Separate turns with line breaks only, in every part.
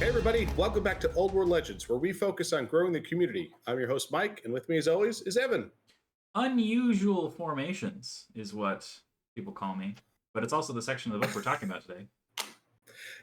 Hey everybody, welcome back to Old War Legends, where we focus on growing the community. I'm your host Mike, and with me as always is Evan.
Unusual formations is what people call me, but it's also the section of the book we're talking about today.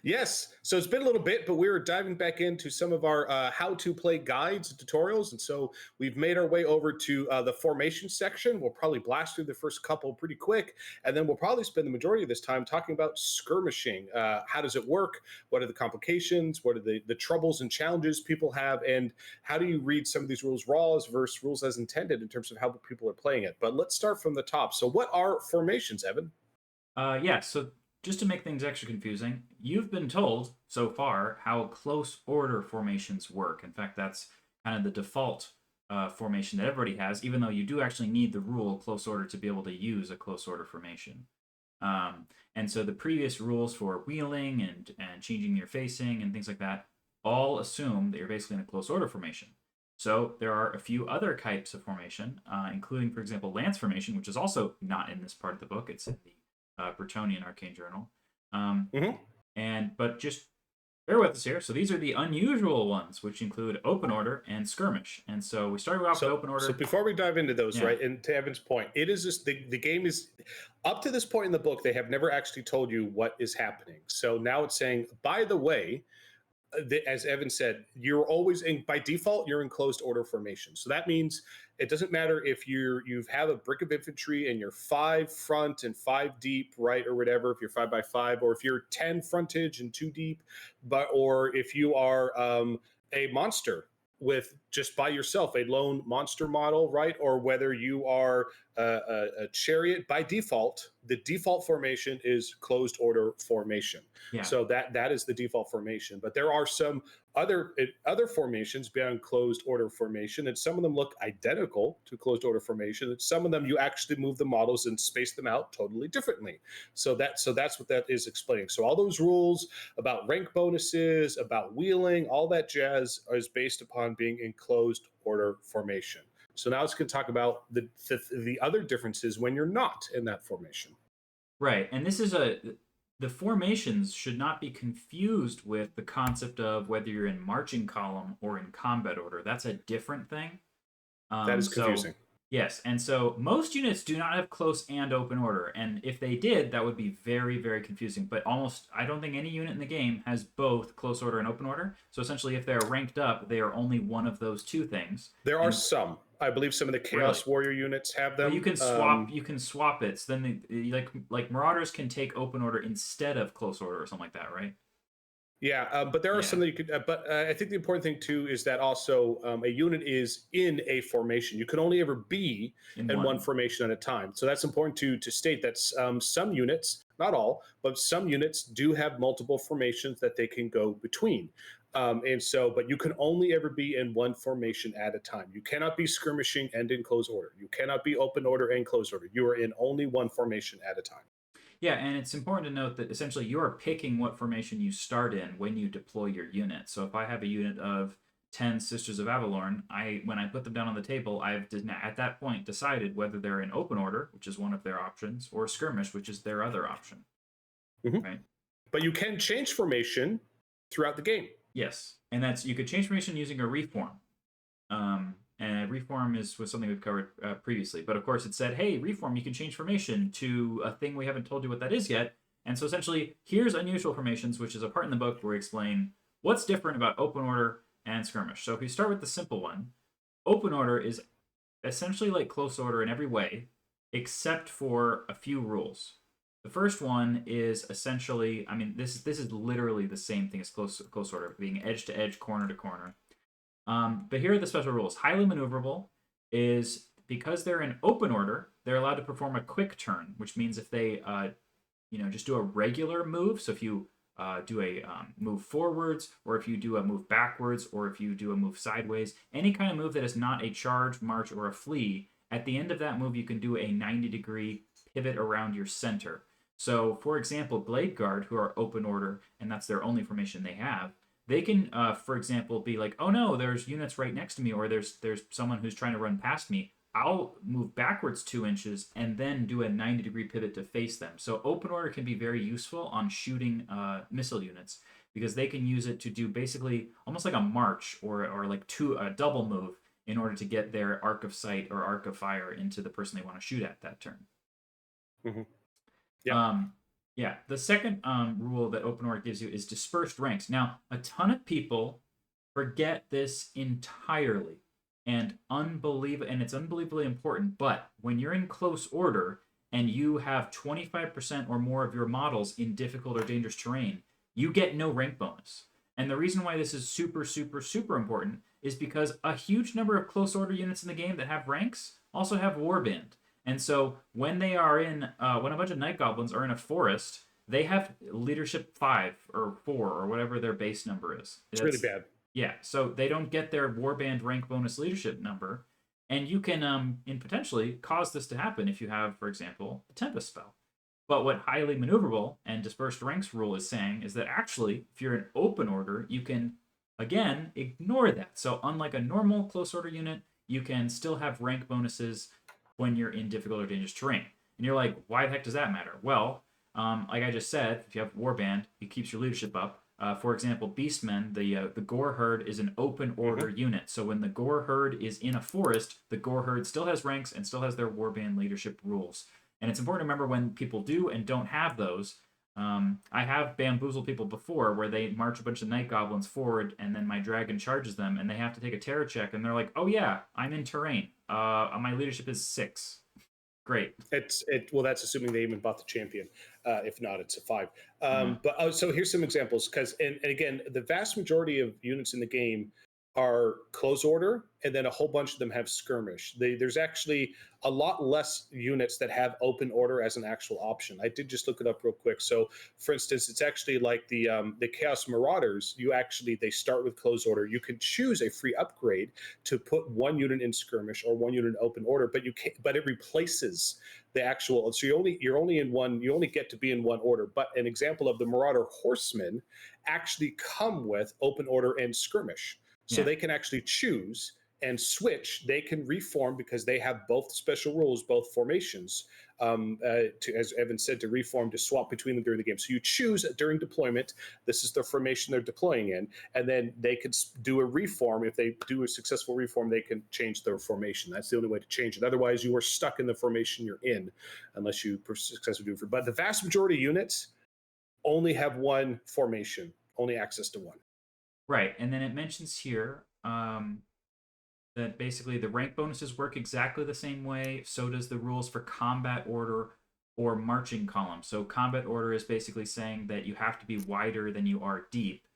Yes, so it's been a little bit, but we're diving back into some of our how-to-play guides and tutorials, and so we've made our way over to the formation section. We'll probably blast through the first couple pretty quick, and then we'll probably spend the majority of this time talking about skirmishing. How does it work? What are the complications? What are the troubles and challenges people have? And how do you read some of these rules raw versus rules as intended in terms of how people are playing it? But let's start from the top. So what are formations, Evan?
So just to make things extra confusing, you've been told so far how close order formations work. In fact, that's kind of the default formation that everybody has, even though you do actually need the rule close order to be able to use a close order formation. And so the previous rules for wheeling and changing your facing and things like that all assume that you're basically in a close order formation. So there are a few other types of formation, including, for example, lance formation, which is also not in this part of the book. It's in the Bretonian Arcane Journal. But just bear with us here. So these are the unusual ones, which include open order and skirmish. And so we started off with open order.
So before we dive into those, right, and to Evan's point, it is just the game is up to this point in the book, they have never actually told you what is happening. So now it's saying, by the way, as Evan said, you're always by default, you're in closed order formation. So that means it doesn't matter if you have a brick of infantry and you're 5 front and 5 deep, right, or whatever, if you're 5 by 5, or if you're 10 frontage and 2 deep, or if you are a monster with just by yourself, a lone monster model, right, or whether you are a chariot. By default, the default formation is closed order formation. So that is the default formation. But there are some other formations beyond closed order formation, and some of them look identical to closed order formation, and some of them you actually move the models and space them out totally differently. So that's what that is explaining. So all those rules about rank bonuses, about wheeling, all that jazz is based upon being in closed order formation. So now it's going to talk about the other differences when you're not in that formation.
Right, and this is the formations should not be confused with the concept of whether you're in marching column or in combat order. That's a different thing.
That is confusing.
Yes, and so most units do not have close and open order, and if they did, that would be very, very confusing. But I don't think any unit in the game has both close order and open order. So essentially, if they're ranked up, they are only one of those two things.
There are some. I believe some of the Chaos Warrior units have them.
Well, you can swap. You can swap it. So then, like Marauders can take open order instead of close order or something like that, right?
Yeah, but there are some that you could. But I think the important thing too is that also a unit is in a formation. You can only ever be in one formation at a time. So that's important to state that some units, not all, but some units do have multiple formations that they can go between. But you can only ever be in one formation at a time. You cannot be skirmishing and in close order. You cannot be open order and close order. You are in only one formation at a time.
Yeah, and it's important to note that essentially you are picking what formation you start in when you deploy your unit. So if I have a unit of 10 Sisters of Avalorn, when I put them down on the table, I've at that point decided whether they're in open order, which is one of their options, or skirmish, which is their other option. Right?
But you can change formation throughout the game.
Yes, and you could change formation using a reform. And reform was something we've covered previously. But of course, it said, hey, reform, you can change formation to a thing we haven't told you what that is yet. And so essentially, here's unusual formations, which is a part in the book where we explain what's different about open order and skirmish. So if we start with the simple one, open order is essentially like close order in every way, except for a few rules. The first one is essentially, this is literally the same thing as close order, being edge to edge, corner to corner. But here are the special rules. Highly maneuverable is because they're in open order, they're allowed to perform a quick turn, which means if they, just do a regular move. So if you do a move forwards, or if you do a move backwards, or if you do a move sideways, any kind of move that is not a charge, march, or a flee, at the end of that move, you can do a 90-degree pivot around your center. So, for example, Blade Guard, who are open order, and that's their only formation they have, they can, for example, be like, oh no, there's units right next to me, or there's someone who's trying to run past me. I'll move backwards 2 inches and then do a 90-degree pivot to face them. So open order can be very useful on shooting missile units. because they can use it to do basically almost like a march or like a double move in order to get their arc of sight or arc of fire into the person they want to shoot at that turn.
Yeah.
Yeah, the second rule that Open Order gives you is dispersed ranks. Now, a ton of people forget this entirely, and it's unbelievably important. But when you're in close order and you have 25% or more of your models in difficult or dangerous terrain, you get no rank bonus. And the reason why this is super, super, super important is because a huge number of close order units in the game that have ranks also have warband. And so when they are in, when a bunch of night goblins are in a forest, they have leadership 5 or 4 or whatever their base number is.
It's really bad.
Yeah, so they don't get their warband rank bonus leadership number, and you can in potentially cause this to happen if you have, for example, a Tempest spell. But what highly maneuverable and dispersed ranks rule is saying is that actually, if you're in open order, you can again ignore that. So unlike a normal close order unit, you can still have rank bonuses when you're in difficult or dangerous terrain. And you're like, why the heck does that matter? Well, like I just said, if you have warband, it keeps your leadership up. For example, Beastmen, the Gore Herd is an open order unit. So when the Gore Herd is in a forest, the Gore Herd still has ranks and still has their warband leadership rules. And it's important to remember when people do and don't have those. I have bamboozled people before where they march a bunch of night goblins forward and then my dragon charges them and they have to take a terror check and they're like, oh yeah, I'm in terrain. My leadership is 6. Great.
Well, that's assuming they even bought the champion. If not, it's a 5. But so here's some examples because, and again, the vast majority of units in the game are close order, and then a whole bunch of them have skirmish. There's actually a lot less units that have open order as an actual option. I did just look it up real quick. So, for instance, it's actually like the Chaos Marauders. They start with close order. You can choose a free upgrade to put one unit in skirmish or one unit in open order, but it replaces the actual. So you're only in one. You only get to be in one order. But an example of the Marauder Horsemen actually come with open order and skirmish. So they can actually choose and switch. They can reform because they have both special rules, both formations, as Evan said, to reform, to swap between them during the game. So you choose during deployment, this is the formation they're deploying in, and then they could do a reform. If they do a successful reform, they can change their formation. That's the only way to change it. Otherwise, you are stuck in the formation you're in unless you successfully do it. But the vast majority of units only have one formation, only access to one.
Right, and then it mentions here that basically the rank bonuses work exactly the same way. So does the rules for combat order or marching column. So combat order is basically saying that you have to be wider than you are deep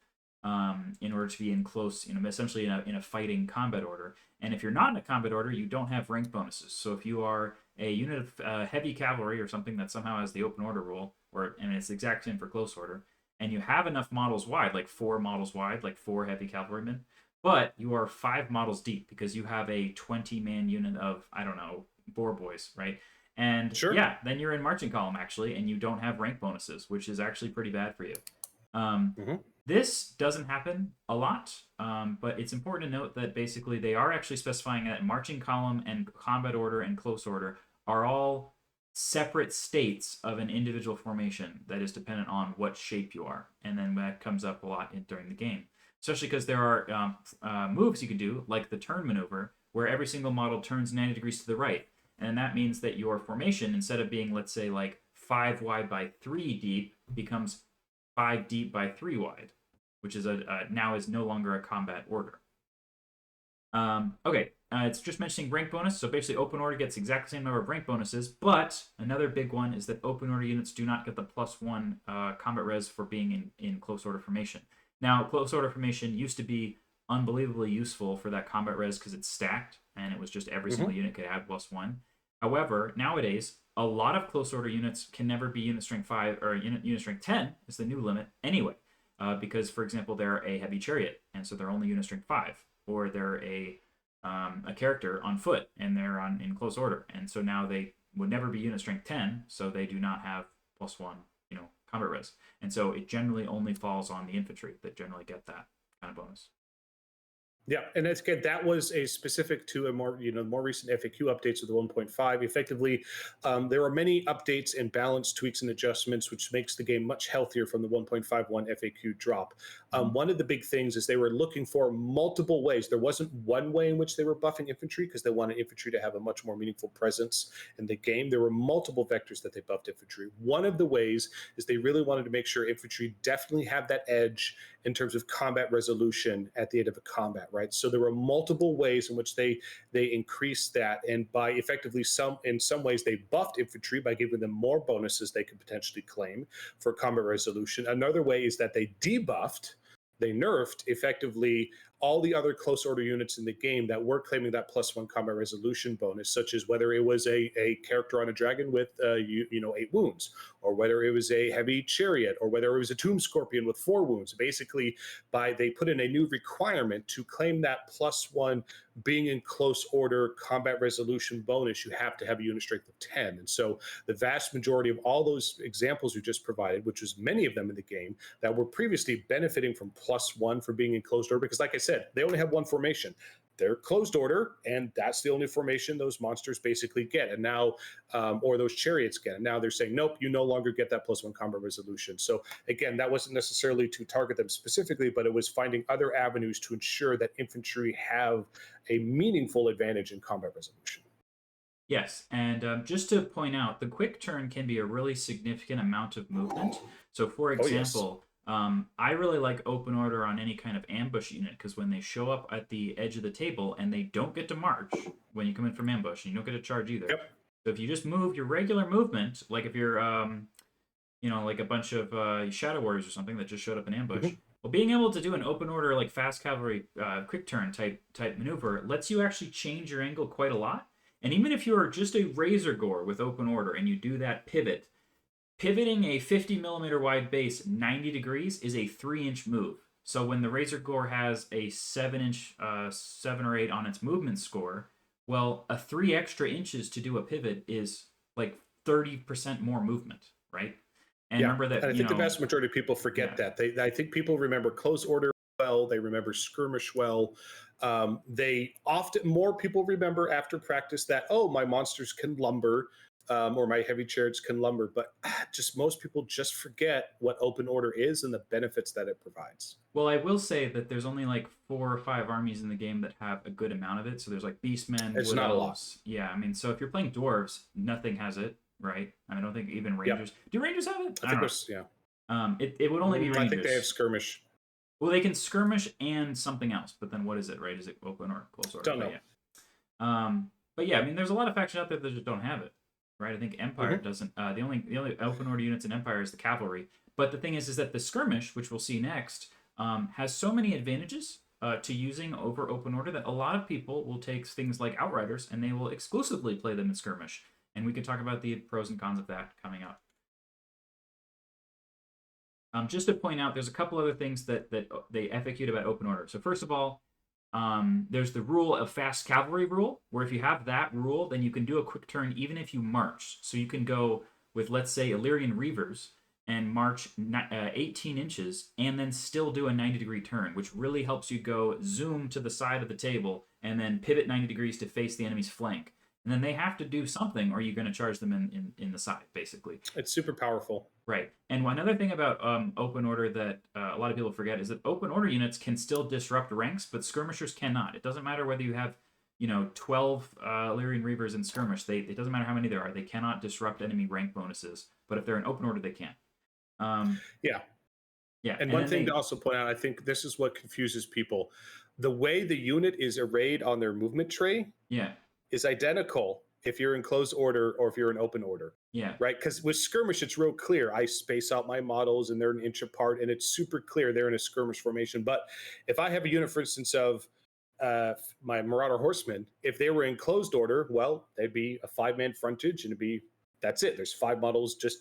in order to be in close, essentially in a fighting combat order. And if you're not in a combat order, you don't have rank bonuses. So if you are a unit of heavy cavalry or something that somehow has the open order rule, and it's the exact same for close order, and you have enough models wide, like 4 models wide, like 4 heavy cavalrymen, but you are 5 models deep because you have a 20-man unit of, I don't know, boar boys, right? And then you're in marching column, actually, and you don't have rank bonuses, which is actually pretty bad for you. This doesn't happen a lot, but it's important to note that basically they are actually specifying that marching column and combat order and close order are all separate states of an individual formation that is dependent on what shape you are. And then that comes up a lot during the game, especially because there are moves you can do, like the turn maneuver, where every single model turns 90 degrees to the right. And that means that your formation, instead of being, let's say, like 5 wide by 3 deep, becomes 5 deep by 3 wide, which is now is no longer a combat order. It's just mentioning rank bonus. So basically, open order gets exactly the same number of rank bonuses, but another big one is that open order units do not get the +1 combat res for being in close order formation. Now, close order formation used to be unbelievably useful for that combat res because it's stacked, and it was just every single unit could add +1. However, nowadays, a lot of close order units can never be unit strength 5 or unit strength 10 is the new limit anyway. Because, for example, they're a heavy chariot, and so they're only unit strength 5, or they're a character on foot, and they're in close order, and so now they would never be unit strength 10, so they do not have +1, combat res, and so it generally only falls on the infantry that generally get that kind of bonus.
Yeah, and that's good. That was a specific to a more, more recent FAQ updates of the 1.5. Effectively, there are many updates and balance tweaks and adjustments, which makes the game much healthier from the 1.51 FAQ drop. One of the big things is they were looking for multiple ways. There wasn't one way in which they were buffing infantry because they wanted infantry to have a much more meaningful presence in the game. There were multiple vectors that they buffed infantry. One of the ways is they really wanted to make sure infantry definitely have that edge in terms of combat resolution at the end of a combat, right? So there were multiple ways in which they increased that, and by effectively in some ways they buffed infantry by giving them more bonuses they could potentially claim for combat resolution. Another way is that they debuffed, they nerfed effectively all the other close order units in the game that were claiming that +1 combat resolution bonus, such as whether it was a character on a dragon with 8 wounds, or whether it was a heavy chariot, or whether it was a tomb scorpion with 4 wounds. Basically, they put in a new requirement to claim that +1 being in close order combat resolution bonus. You have to have a unit strength of 10, and so the vast majority of all those examples you just provided, which was many of them in the game, that were previously benefiting from +1 for being in closed order, because like I said, they only have one formation. They're closed order, and that's the only formation those monsters basically get. And now, or those chariots get. And now they're saying, nope, you no longer get that +1 combat resolution. So again, that wasn't necessarily to target them specifically, but it was finding other avenues to ensure that infantry have a meaningful advantage in combat resolution.
Yes, and just to point out, the quick turn can be a really significant amount of movement. So, for example, I really like open order on any kind of ambush unit, because when they show up at the edge of the table and they don't get to march when you come in from ambush, and you don't get to charge either.
Yep.
So if you just move your regular movement, like if you're, like a bunch of Shadow Warriors or something that just showed up in ambush, well, being able to do an open order like fast cavalry quick turn type maneuver lets you actually change your angle quite a lot. And even if you're just a Razor Gore with open order and you do that pivoting a 50 millimeter wide base 90 degrees is a 3-inch move. So when the Razor Gore has a 7-inch, 7 or 8 on its movement score, well, a 3 extra inches to do a pivot is like 30% more movement, right? And remember that,
and I think the vast majority of people forget that. I think people remember close order well, they remember skirmish well. More people remember after practice that, oh, my monsters can lumber, or my heavy chariots can lumber, but just most people just forget what open order is and the benefits that it provides.
Well, I will say that there's only like 4 or 5 armies in the game that have a good amount of it. So there's like Beastmen,
it's not a lot.
Yeah, I mean, so if you're playing dwarves, nothing has it, right? I don't think even Rangers. Do Rangers have it?
I think there's,
it would only be Rangers.
I think they have Skirmish.
Well, they can skirmish and something else, but then what is it, right? Is it open or close order?
Don't know.
But yeah, I mean, there's a lot of factions out there that just don't have it, right? I think Empire doesn't. The only open order units in Empire is the cavalry. But the thing is that the skirmish, which we'll see next, has so many advantages to using over open order that a lot of people will take things like Outriders and they will exclusively play them in skirmish. And we can talk about the pros and cons of that coming up. Just to point out, there's a couple other things that they FAQ'd about open order. So first of all, there's the rule of fast cavalry rule, where if you have that rule, then you can do a quick turn even if you march. So you can go with, let's say, Illyrian Reavers and march 18 inches and then still do a 90-degree turn, which really helps you go zoom to the side of the table and then pivot 90 degrees to face the enemy's flank. And then they have to do something or you're going to charge them in the side, basically.
It's super powerful.
Right. And another thing about open order that a lot of people forget is that open order units can still disrupt ranks, but skirmishers cannot. It doesn't matter whether you have, 12 Illyrian Reavers in skirmish. It doesn't matter how many there are. They cannot disrupt enemy rank bonuses. But if they're in open order, they can.
Yeah. And one thing to also point out, I think this is what confuses people. The way the unit is arrayed on their movement tray is identical if you're in closed order or if you're in open order.
Yeah.
Right? Because with skirmish, it's real clear. I space out my models and they're an inch apart and it's super clear they're in a skirmish formation. But if I have a unit, for instance, of my Marauder Horsemen, if they were in closed order, well, they'd be a 5-man frontage and that's it. There's 5 models just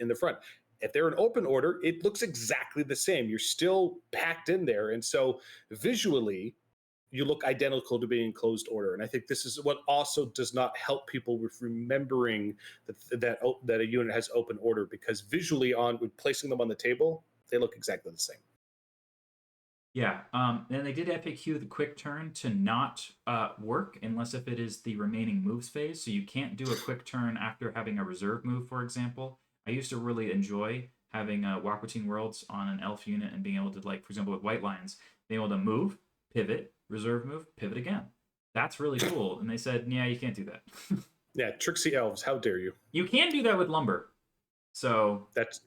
in the front. If they're in open order, it looks exactly the same. You're still packed in there. And so visually, you look identical to being in closed order. And I think this is what also does not help people with remembering that a unit has open order, because visually with placing them on the table, they look exactly the same.
Yeah. And they did FAQ the quick turn to not work unless if it is the remaining moves phase. So you can't do a quick turn after having a reserve move, for example. I used to really enjoy having Walk Between Worlds on an elf unit and being able to, like, for example, with White Lions, being able to move, pivot, reserve move, pivot again. That's really cool. And they said, yeah, you can't do that.
Yeah, tricksy elves, how dare you?
You can do that with lumber. So
that's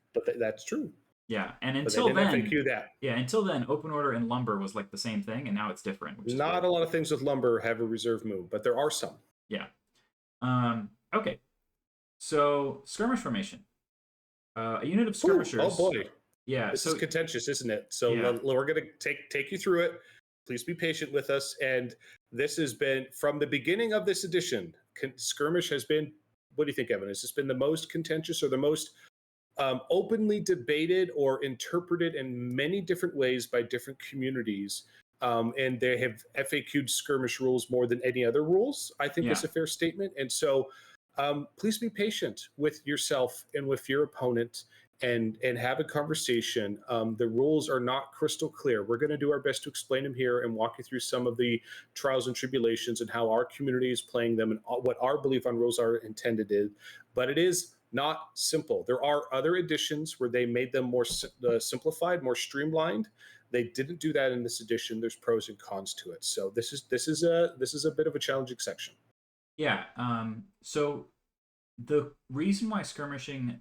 true.
yeah, and
But they
until
didn't
then,
FAQ that.
yeah, until then, Open Order and lumber was like the same thing, and now it's different. Which is
Not
weird.
a lot of things with lumber have a reserve move, but there are some.
Yeah. Okay. So skirmish formation. A unit of skirmishers.
Oh boy.
Yeah.
This is contentious, isn't it? So
yeah.
we're going to take you through it. Please be patient with us. And this has been, from the beginning of this edition, Skirmish has been, what do you think, Evan? Has this been the most contentious or the most openly debated or interpreted in many different ways by different communities? And they have FAQ'd skirmish rules more than any other rules, I think is a fair statement. And so please be patient with yourself and with your opponent and have a conversation. The rules are not crystal clear. We're going to do our best to explain them here and walk you through some of the trials and tribulations and how our community is playing them and what our belief on rules are intended is. But it is not simple. There are other editions where they made them more simplified, more streamlined. They didn't do that in this edition. There's pros and cons to it. So this is a bit of a challenging section.
Yeah. So the reason why skirmishing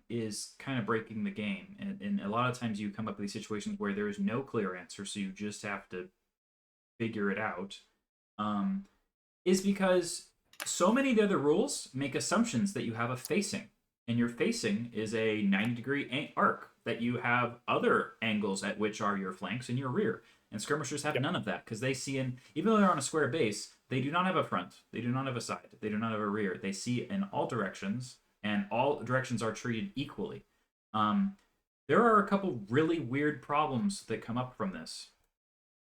is kind of breaking the game, and a lot of times you come up with these situations where there is no clear answer, so you just have to figure it out, is because so many of the other rules make assumptions that you have a facing, and your facing is a 90-degree arc, that you have other angles at which are your flanks and your rear. And skirmishers have none of that, because they see even though they're on a square base, they do not have a front, they do not have a side, they do not have a rear. They see in all directions, and all directions are treated equally. There are a couple really weird problems that come up from this.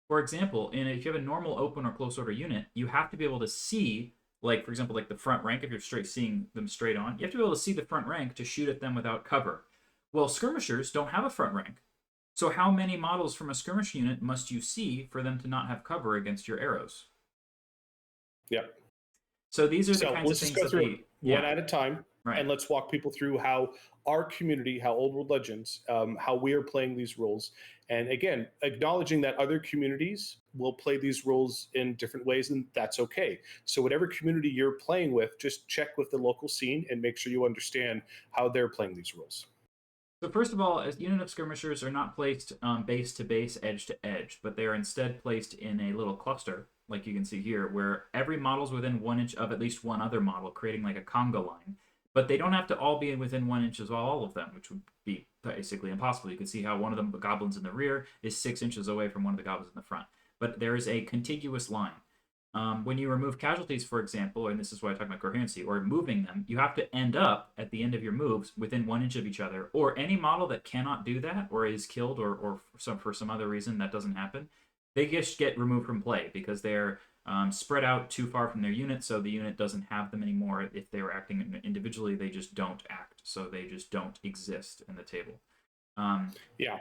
For example, if you have a normal open or close order unit, you have to be able to see, like, for example, like the front rank, if you're seeing them straight on, you have to be able to see the front rank to shoot at them without cover. Well, skirmishers don't have a front rank. So how many models from a skirmish unit must you see for them to not have cover against your arrows?
Yep.
So these are the kinds of things that they...
one at a time,
right.
And let's walk people through how our community, how Old World Legends, how we are playing these rules. And again, acknowledging that other communities will play these rules in different ways, and that's okay. So whatever community you're playing with, just check with the local scene and make sure you understand how they're playing these rules.
So first of all, a unit of skirmishers are not placed base to base, edge to edge, but they are instead placed in a little cluster, like you can see here, where every model is within 1 inch of at least one other model, creating like a conga line. But they don't have to all be within 1 inch of all of them, which would be basically impossible. You can see how one of the goblins in the rear is 6 inches away from one of the goblins in the front. But there is a contiguous line. When you remove casualties, for example, and this is why I talk about coherency, or moving them, you have to end up at the end of your moves within 1 inch of each other. Or any model that cannot do that, or is killed, or for some other reason that doesn't happen, they just get removed from play because they're spread out too far from their unit, so the unit doesn't have them anymore. If they were acting individually, they just don't act, so they just don't exist in the table.
Yeah.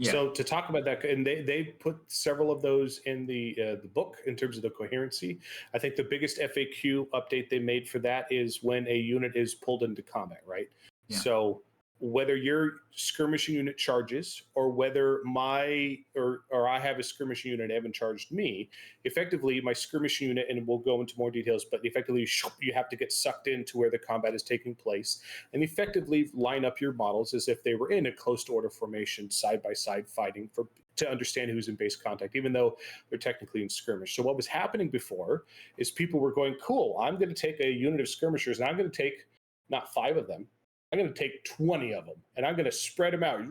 So to talk about that, and they put several of those in the book in terms of the coherency. I think the biggest FAQ update they made for that is when a unit is pulled into combat, right? Yeah. So whether your skirmishing unit charges or whether I have a skirmishing unit and Evan charged me, effectively my skirmishing unit, and we'll go into more details, but effectively you have to get sucked into where the combat is taking place and effectively line up your models as if they were in a close order formation, side by side fighting to understand who's in base contact, even though they're technically in skirmish. So what was happening before is people were going, cool, I'm going to take a unit of skirmishers and I'm going to take not 5 of them, I'm going to take 20 of them, and I'm going to spread them out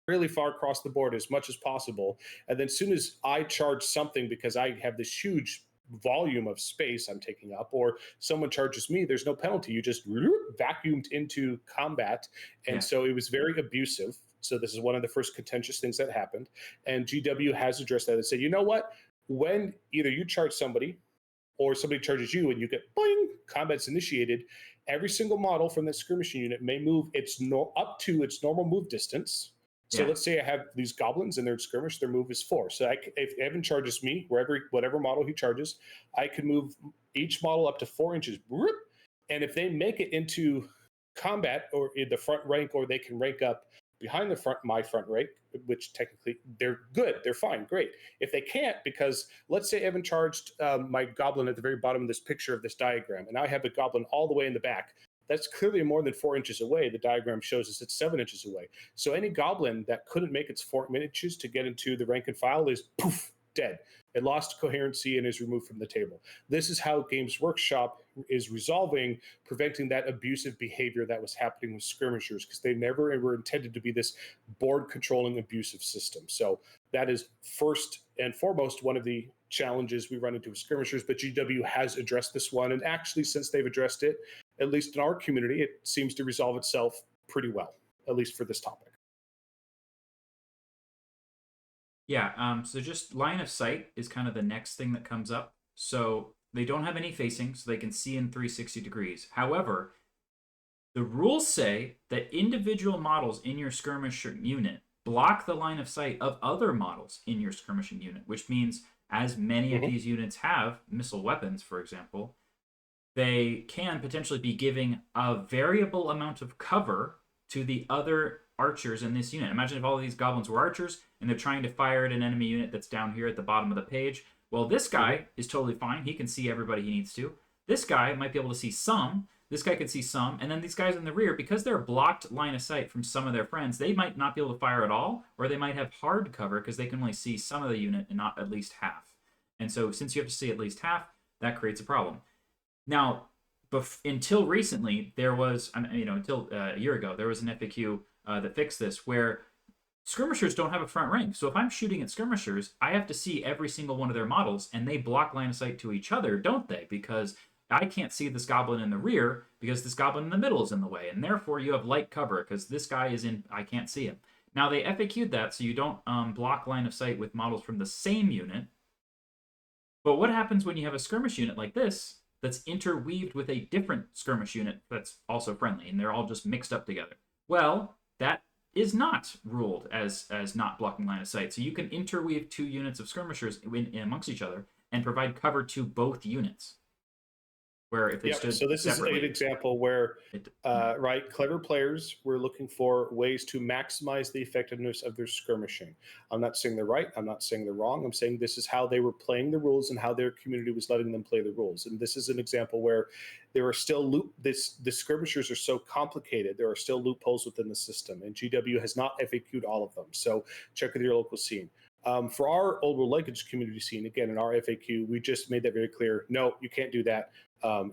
really far across the board as much as possible. And then as soon as I charge something, because I have this huge volume of space I'm taking up, or someone charges me, there's no penalty. You just vacuumed into combat. And so it was very abusive. So this is one of the first contentious things that happened. And GW has addressed that and said, you know what? When either you charge somebody or somebody charges you and you get boing, combat's initiated, every single model from that skirmishing unit may move up to its normal move distance. So let's say I have these goblins and they're skirmish, their move is 4. So if Evan charges me, whatever model he charges, I can move each model up to 4 inches. And if they make it into combat or in the front rank, or they can rank up behind my front rank, which technically they're good, they're fine, great. If they can't, because let's say Evan charged my goblin at the very bottom of this picture of this diagram, and I have a goblin all the way in the back. That's clearly more than 4 inches away. The diagram shows us it's 7 inches away. So any goblin that couldn't make its 4 inches to get into the rank and file is poof, dead. It lost coherency and is removed from the table. This is how Games Workshop is resolving, preventing that abusive behavior that was happening with skirmishers, because they never were intended to be this board-controlling abusive system. So that is first and foremost one of the challenges we run into with skirmishers, but GW has addressed this one, and actually since they've addressed it, at least in our community, it seems to resolve itself pretty well, at least for this topic.
Yeah, so just line of sight is kind of the next thing that comes up. So they don't have any facing, so they can see in 360 degrees. However, the rules say that individual models in your skirmisher unit block the line of sight of other models in your skirmishing unit, which means as many of these units have missile weapons, for example, they can potentially be giving a variable amount of cover to the other archers in this unit. Imagine if all of these goblins were archers and they're trying to fire at an enemy unit that's down here at the bottom of the page. Well, this guy is totally fine. He can see everybody he needs to. This guy might be able to see some. This guy could see some. And then these guys in the rear, because they're blocked line of sight from some of their friends, they might not be able to fire at all, or they might have hard cover because they can only see some of the unit and not at least half. And so since you have to see at least half, that creates a problem. Now, until recently, there was, until a year ago, there was an FAQ that fixed this, where skirmishers don't have a front rank. So if I'm shooting at skirmishers, I have to see every single one of their models, and they block line of sight to each other, don't they? Because I can't see this goblin in the rear because this goblin in the middle is in the way, and therefore you have light cover because this guy is in, I can't see him. Now they FAQ'd that so you don't block line of sight with models from the same unit. But what happens when you have a skirmish unit like this that's interweaved with a different skirmish unit that's also friendly, and they're all just mixed up together? Well, that is not ruled as not blocking line of sight. So you can interweave 2 units of skirmishers amongst each other and provide cover to both units. Where if they stood
so this
separately,
is an example where, clever players were looking for ways to maximize the effectiveness of their skirmishing. I'm not saying they're right. I'm not saying they're wrong. I'm saying this is how they were playing the rules and how their community was letting them play the rules. And this is an example where there are still the skirmishers are so complicated. There are still loopholes within the system, and GW has not FAQ'd all of them. So check with your local scene. For our Old World Linkage community scene, again, in our FAQ, we just made that very clear. No, you can't do that.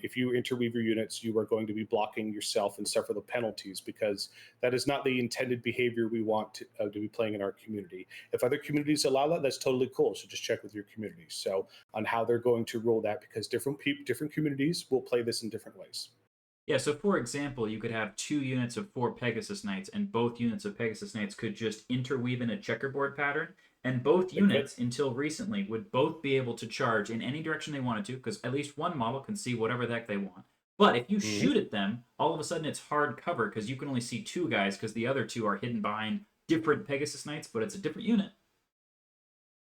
If you interweave your units, you are going to be blocking yourself and suffer the penalties, because that is not the intended behavior we want to be playing in our community. If other communities allow that, that's totally cool. So just check with your community. So on how they're going to rule that, because different communities will play this in different ways.
Yeah, so for example, you could have 2 units of 4 Pegasus Knights, and both units of Pegasus Knights could just interweave in a checkerboard pattern. And both units, until recently, would both be able to charge in any direction they wanted to, because at least one model can see whatever the heck they want. But if you shoot at them, all of a sudden it's hard cover, because you can only see 2 guys, because the other 2 are hidden behind different Pegasus Knights, but it's a different unit.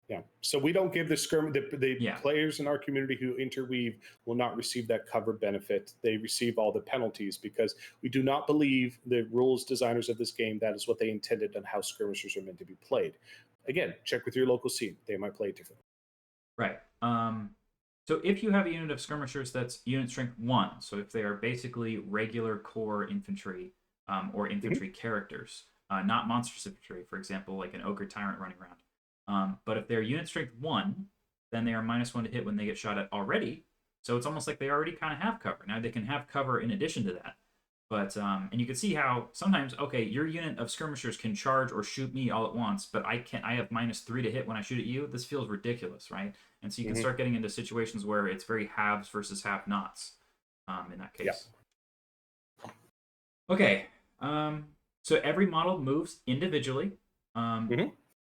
Yeah, so we don't give the players in our community who interweave will not receive that cover benefit. They receive all the penalties, because we do not believe the rules designers of this game that is what they intended on how skirmishers are meant to be played. Again, check with your local scene. They might play it differently.
Right. So if you have a unit of skirmishers that's unit strength 1, so if they are basically regular core infantry or infantry characters, not monstrous infantry, for example, like an ogre tyrant running around. But if they're unit strength 1, then they are -1 to hit when they get shot at already. So it's almost like they already kind of have cover. Now they can have cover in addition to that. But, and you can see how sometimes, okay, your unit of skirmishers can charge or shoot me all at once, but I have -3 to hit when I shoot at you. This feels ridiculous, right? And so you can start getting into situations where it's very haves versus have-nots in that case. Yeah. Okay, so every model moves individually.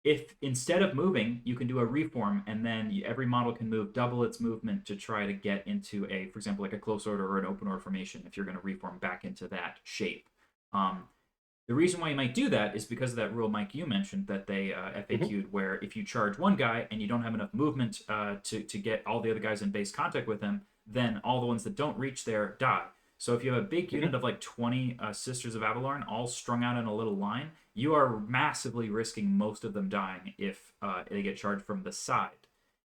If instead of moving, you can do a reform, and then every model can move double its movement to try to get into for example, like a close order or an open order formation if you're going to reform back into that shape. The reason why you might do that is because of that rule, Mike, you mentioned that they FAQ'd, where if you charge one guy and you don't have enough movement to get all the other guys in base contact with him, then all the ones that don't reach there die. So if you have a big unit of like 20 Sisters of Avalorn all strung out in a little line, you are massively risking most of them dying if they get charged from the side.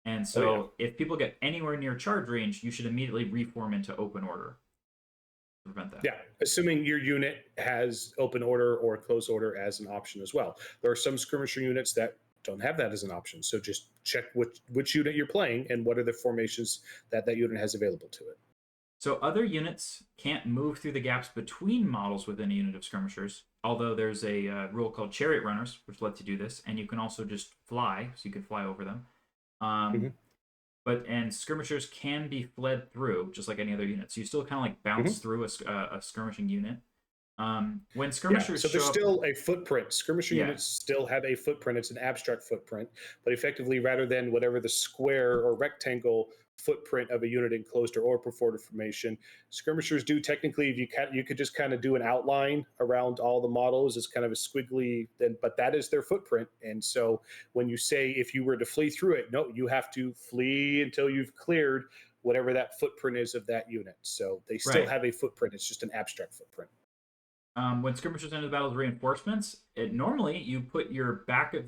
And so if people get anywhere near charge range, you should immediately reform into open order to prevent that.
Yeah, assuming your unit has open order or close order as an option as well. There are some skirmisher units that don't have that as an option. So just check which unit you're playing and what are the formations that unit has available to it.
So other units can't move through the gaps between models within a unit of skirmishers, although there's a rule called chariot runners, which lets you do this, and you can also just fly, so you can fly over them. And skirmishers can be fled through, just like any other unit. So you still kind of like bounce through a skirmishing unit. When skirmishers
so there's still a footprint. Skirmisher units still have a footprint. It's an abstract footprint, but effectively, rather than whatever the square or rectangle footprint of a unit in closed or performed formation, skirmishers do technically. You could just kind of do an outline around all the models. It's kind of a squiggly, but that is their footprint. And so when you say if you were to flee through it, no, you have to flee until you've cleared whatever that footprint is of that unit. So they still have a footprint. It's just an abstract footprint.
When skirmishers enter the battle with reinforcements, normally you put your back of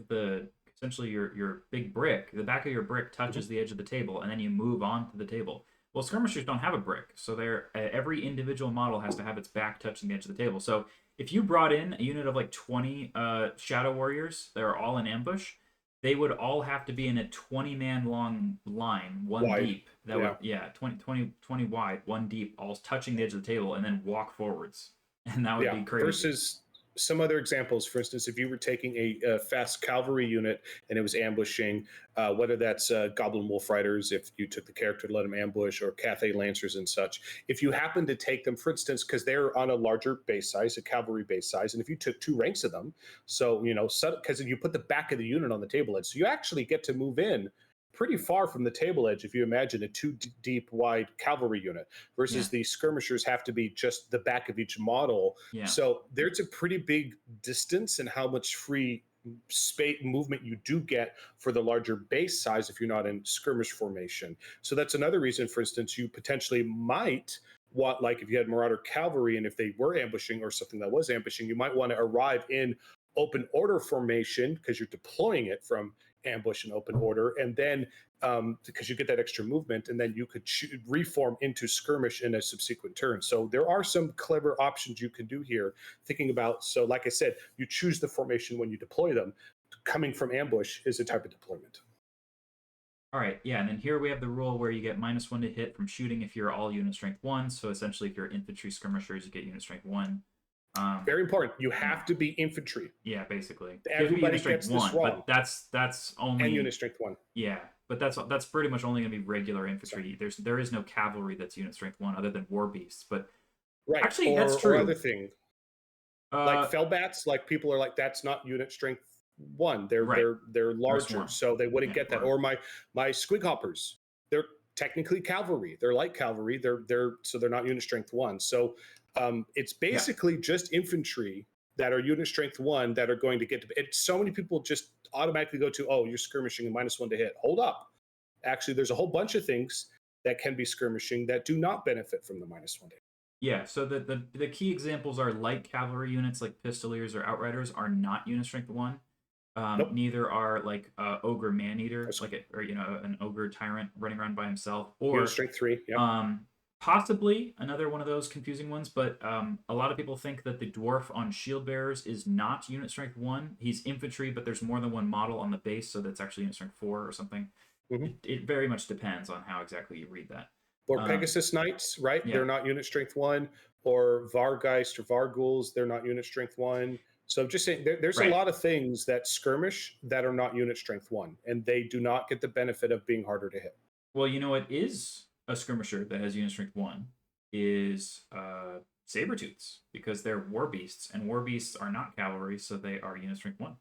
essentially your big brick, the back of your brick touches the edge of the table, and then you move on to the table. Well, skirmishers don't have a brick, so every individual model has to have its back touching the edge of the table. So if you brought in a unit of like 20 Shadow Warriors that are all in ambush, they would all have to be in a 20-man long line, wide. Deep. That would 20 wide, one deep, all touching the edge of the table, and then walk forwards. And that would be crazy.
Versus some other examples, for instance, if you were taking a fast cavalry unit and it was ambushing, whether that's Goblin Wolf Riders, if you took the character to let them ambush, or Cathay Lancers and such, if you happen to take them, for instance, because they're on a larger base size, a cavalry base size, and if you took 2 ranks of them, so, because you put the back of the unit on the table edge, so you actually get to move in pretty far from the table edge if you imagine a 2 deep wide cavalry unit versus the skirmishers have to be just the back of each model. So there's a pretty big distance in how much free space movement you do get for the larger base size if you're not in skirmish formation. So that's another reason, for instance, you potentially might want, like if you had Marauder Cavalry and if they were ambushing or something that was ambushing, you might want to arrive in open order formation because you're deploying it from ambush and open order, and then because you get that extra movement, and then you could reform into skirmish in a subsequent turn. So there are some clever options you can do here, thinking about, so like I said, you choose the formation when you deploy them. Coming from ambush is a type of deployment.
All right, and then here we have the rule where you get -1 to hit from shooting if you're all unit strength 1. So essentially, if you're infantry skirmishers, you get unit strength 1.
Very important. You have to be infantry.
Yeah, basically.
Everybody gets this wrong.
But that's only
and unit strength 1.
Yeah, but that's pretty much only going to be regular infantry. There is no cavalry that's unit strength 1 other than war beasts. But actually, that's true.
Or other thing, like Felbats, like people are like, that's not unit strength 1. They're larger, so they wouldn't get that. Or my squig hoppers, they're technically cavalry. They're light cavalry. So they're not unit strength 1. So it's basically just infantry that are unit strength 1 that are going to get to it. So many people just automatically go to, oh, you're skirmishing and -1 to hit. Hold up. Actually, there's a whole bunch of things that can be skirmishing that do not benefit from the -1 to hit.
Yeah, so the key examples are light cavalry units like Pistoliers or Outriders are not unit strength 1. Neither are like Ogre Maneater, or an Ogre Tyrant running around by himself, or
unit strength 3.
Possibly another one of those confusing ones, but a lot of people think that the Dwarf on Shield Bearers is not unit strength 1. He's infantry, but there's more than one model on the base, so that's actually unit strength 4 or something. It very much depends on how exactly you read that.
Or Pegasus Knights, right? They're not unit strength 1. Or Vargeist or Varghouls, they're not unit strength 1. So I'm just saying, there's a lot of things that skirmish that are not unit strength 1, and they do not get the benefit of being harder to hit.
Well, what is a skirmisher that has unit strength 1 is Sabertooths, because they're war beasts, and war beasts are not cavalry, so they are unit strength 1.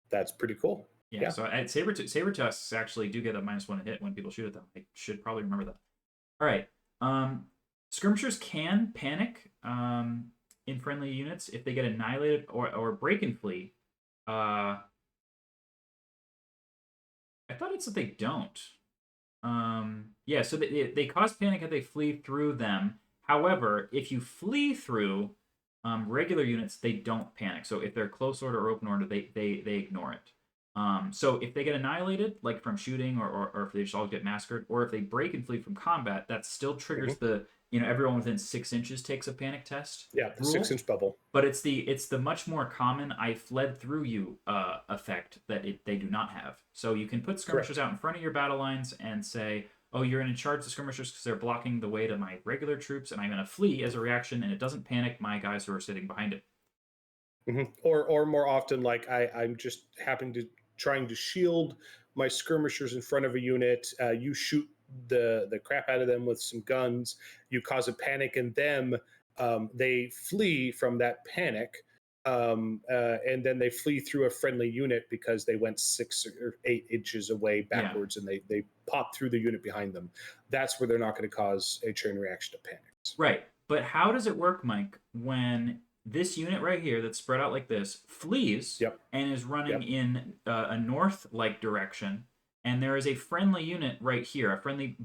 That's pretty cool.
Yeah. So at Sabertusks actually do get a -1 to hit when people shoot at them. I should probably remember that. All right. Skirmishers can panic in friendly units if they get annihilated or break and flee. I thought it said they don't. Yeah, so they cause panic if they flee through them. However, if you flee through regular units, they don't panic. So if they're close order or open order, they ignore it. So if they get annihilated, like from shooting, or if they just all get massacred, or if they break and flee from combat, that still triggers the everyone within 6 inches takes a panic test.
Yeah, the 6-inch bubble.
But it's the much more common "I fled through you" effect that they do not have. So you can put skirmishers out in front of your battle lines and say, "Oh, you're going to charge the skirmishers because they're blocking the way to my regular troops, and I'm going to flee as a reaction, and it doesn't panic my guys who are sitting behind it."
Or more often, like I'm just trying to shield my skirmishers in front of a unit. You shoot the crap out of them with some guns. You cause a panic in them. They flee from that panic, and then they flee through a friendly unit because they went 6 or 8 inches away backwards, and they pop through the unit behind them. That's where they're not going to cause a chain reaction to panics.
Right. But how does it work, Mike, when this unit right here that's spread out like this flees and is running in a north-like direction, and there is a friendly unit right here, a friendly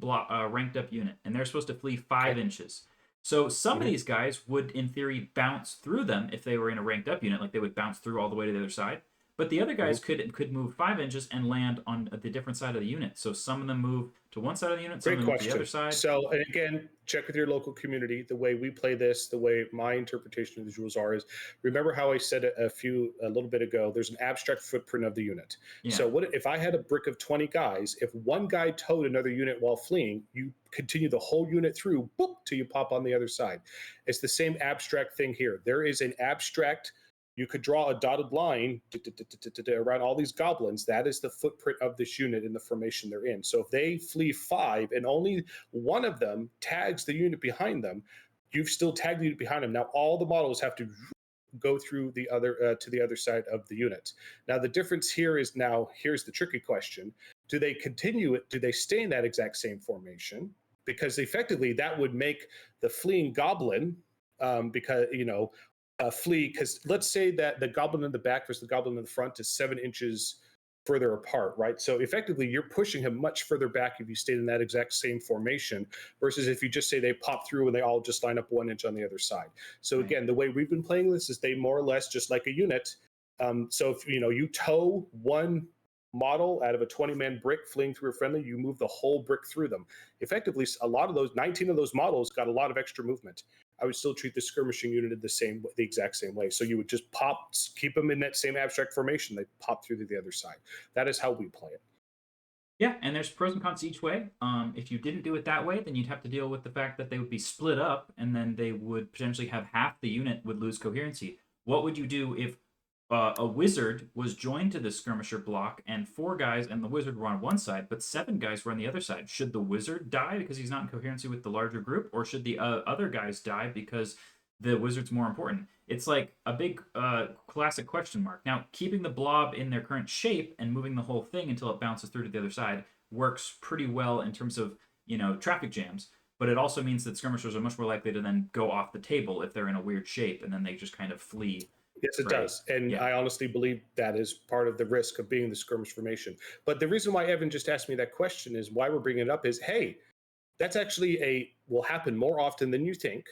ranked up unit, and they're supposed to flee 5 inches. So some of these guys would, in theory, bounce through them if they were in a ranked up unit, like they would bounce through all the way to the other side. But the other guys could move 5 inches and land on the different side of the unit. So some of them move to one side of the unit, some of them move to the other side.
So, and again, check with your local community. The way we play this, the way my interpretation of these rules is, remember how I said a little bit ago, there's an abstract footprint of the unit. Yeah. So what if I had a brick of 20 guys, if one guy towed another unit while fleeing, you continue the whole unit through, boop, till you pop on the other side. It's the same abstract thing here. There is an abstract. You could draw a dotted line around all these goblins. That is the footprint of this unit in the formation they're in. So if they flee 5 and only one of them tags the unit behind them, you've still tagged the unit behind them. Now all the models have to go through the other to the other side of the unit. Now the difference here is, here's the tricky question. Do they continue it? Do they stay in that exact same formation? Because effectively that would make the fleeing goblin, because, flee, because let's say that the goblin in the back versus the goblin in the front is 7 inches further apart, right? So effectively, you're pushing him much further back if you stayed in that exact same formation versus if you just say they pop through and they all just line up 1 inch on the other side. So again, the way we've been playing this is they more or less just like a unit. So if you tow one model out of a 20-man brick fleeing through a friendly, you move the whole brick through them. Effectively, a lot of those 19 of those models got a lot of extra movement. I would still treat the skirmishing unit the exact same way. So you would just keep them in that same abstract formation. They pop through to the other side. That is how we play it.
Yeah, and there's pros and cons each way. If you didn't do it that way, then you'd have to deal with the fact that they would be split up, and then they would potentially have half the unit would lose coherency. What would you do if a wizard was joined to the skirmisher block and 4 guys and the wizard were on one side, but 7 guys were on the other side? Should the wizard die because he's not in coherency with the larger group, or should the other guys die because the wizard's more important? It's like a big classic question mark. Now, keeping the blob in their current shape and moving the whole thing until it bounces through to the other side works pretty well in terms of, traffic jams, but it also means that skirmishers are much more likely to then go off the table if they're in a weird shape, and then they just kind of flee.
Yes, it does. And I honestly believe that is part of the risk of being the skirmish formation. But the reason why Evan just asked me that question is why we're bringing it up is, hey, that's actually will happen more often than you think.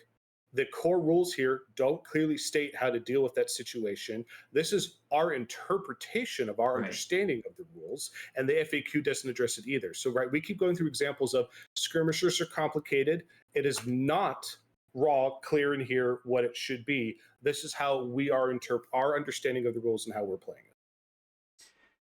The core rules here don't clearly state how to deal with that situation. This is our interpretation of our understanding of the rules, and the FAQ doesn't address it either. So, we keep going through examples of skirmishers are complicated. It is not raw, clear in here what it should be. This is how we are our understanding of the rules and how we're playing it.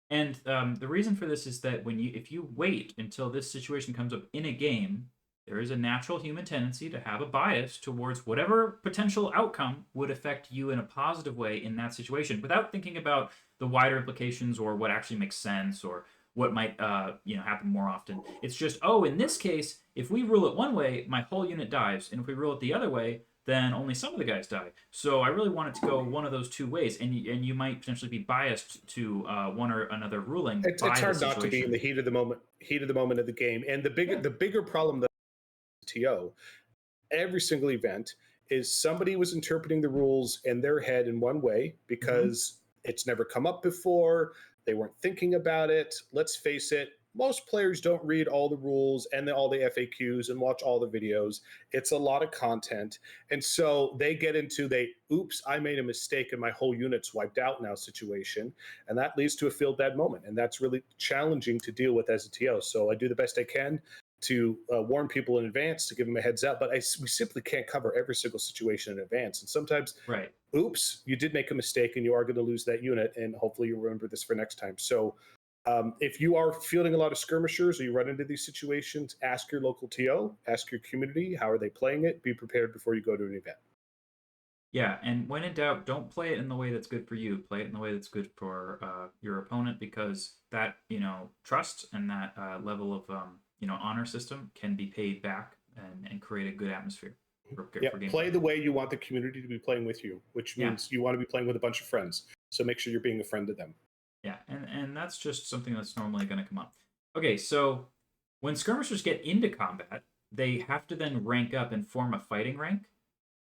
And the reason for this is that if you wait until this situation comes up in a game, there is a natural human tendency to have a bias towards whatever potential outcome would affect you in a positive way in that situation, without thinking about the wider implications or what actually makes sense or what might happen more often. It's just, in this case, if we rule it one way, my whole unit dies, and if we rule it the other way, then only some of the guys die. So I really want it to go one of those 2 ways, and you might potentially be biased to one or another ruling.
It's hard not to be in the heat of the moment of the game. And the bigger problem that TO, every single event is somebody was interpreting the rules in their head in one way because it's never come up before. They weren't thinking about it. Let's face it, most players don't read all the rules and all the FAQs and watch all the videos. It's a lot of content. And so they get into oops, I made a mistake and my whole unit's wiped out now situation. And that leads to a feel bad moment. And that's really challenging to deal with as a TO. So I do the best I can to warn people in advance, to give them a heads up. But we simply can't cover every single situation in advance. And sometimes, oops, you did make a mistake and you are going to lose that unit. And hopefully you remember this for next time. So if you are fielding a lot of skirmishers or you run into these situations, ask your local TO, ask your community, how are they playing it? Be prepared before you go to an event.
Yeah, and when in doubt, don't play it in the way that's good for you. Play it in the way that's good for your opponent, because that, trust and that level of, honor system can be paid back and create a good atmosphere. For
play the way you want the community to be playing with you, which means you want to be playing with a bunch of friends. So make sure you're being a friend to them.
Yeah, and that's just something that's normally going to come up. Okay, so when skirmishers get into combat, they have to then rank up and form a fighting rank.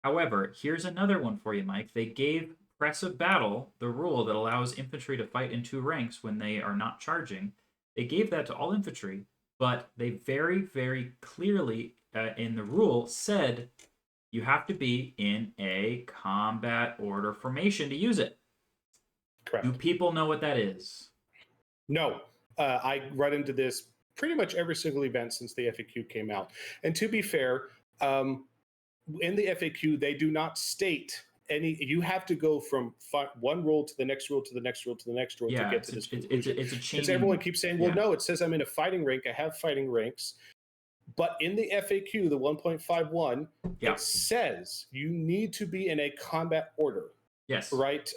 However, here's another one for you, Mike. They gave Press of Battle, the rule that allows infantry to fight in 2 ranks when they are not charging. They gave that to all infantry, but they very, very clearly in the rule said you have to be in a combat order formation to use it.
Correct.
Do people know what that is?
No. I run into this pretty much every single event since the FAQ came out. And to be fair, in the FAQ, they do not state any. You have to go from one rule to the next rule to the next rule to the next rule to get to this conclusion.
It's a chain.
Because everyone keeps saying, well, no, it says I'm in a fighting rank. I have fighting ranks. But in the FAQ, the 1.51, it says you need to be in a combat order.
Yes.
Right.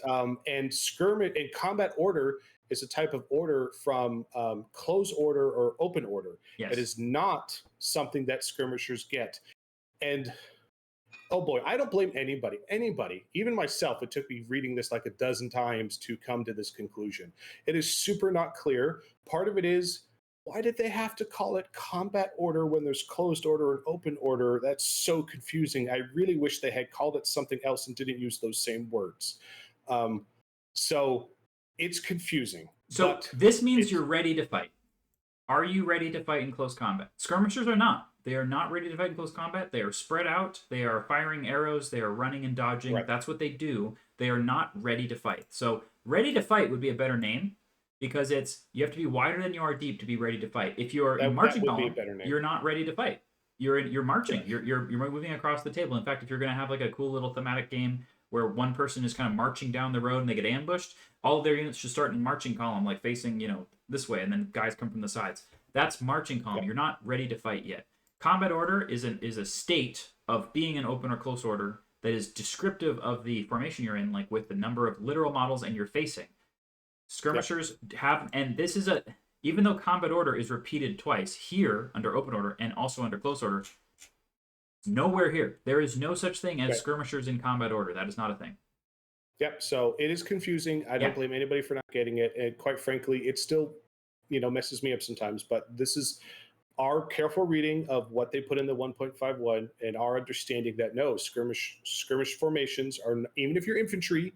And skirmish and combat order is a type of order from close order or open order.
Yes.
It is not something that skirmishers get. And oh boy, I don't blame anybody, even myself. It took me reading this like a dozen times to come to this conclusion. It is super not clear. Part of it is, why did they have to call it combat order when there's closed order and open order? That's so confusing. I really wish they had called it something else and didn't use those same words. So it's confusing.
So this means you're ready to fight. Are you ready to fight in close combat? Skirmishers are not. They are not ready to fight in close combat. They are spread out. They are firing arrows. They are running and dodging. Right. That's what they do. They are not ready to fight. So ready to fight would be a better name, because you have to be wider than you are deep to be ready to fight. If you're in marching column, you're not ready to fight. You're marching. You're moving across the table. In fact, if you're going to have like a cool little thematic game where one person is kind of marching down the road and they get ambushed, all of their units should start in marching column, like facing this way, and then guys come from the sides. That's marching column. You're not ready to fight yet. Combat order is a state of being in open or close order that is descriptive of the formation you're in, like with the number of literal models and you're facing. Skirmishers have, and this is even though combat order is repeated twice here under open order and also under close order, nowhere here. There is no such thing as skirmishers in combat order. That is not a thing.
Yep. So it is confusing. I don't blame anybody for not getting it. And quite frankly, it still, messes me up sometimes. But this is our careful reading of what they put in the 1.51 and our understanding that no, skirmish formations are, even if you're infantry,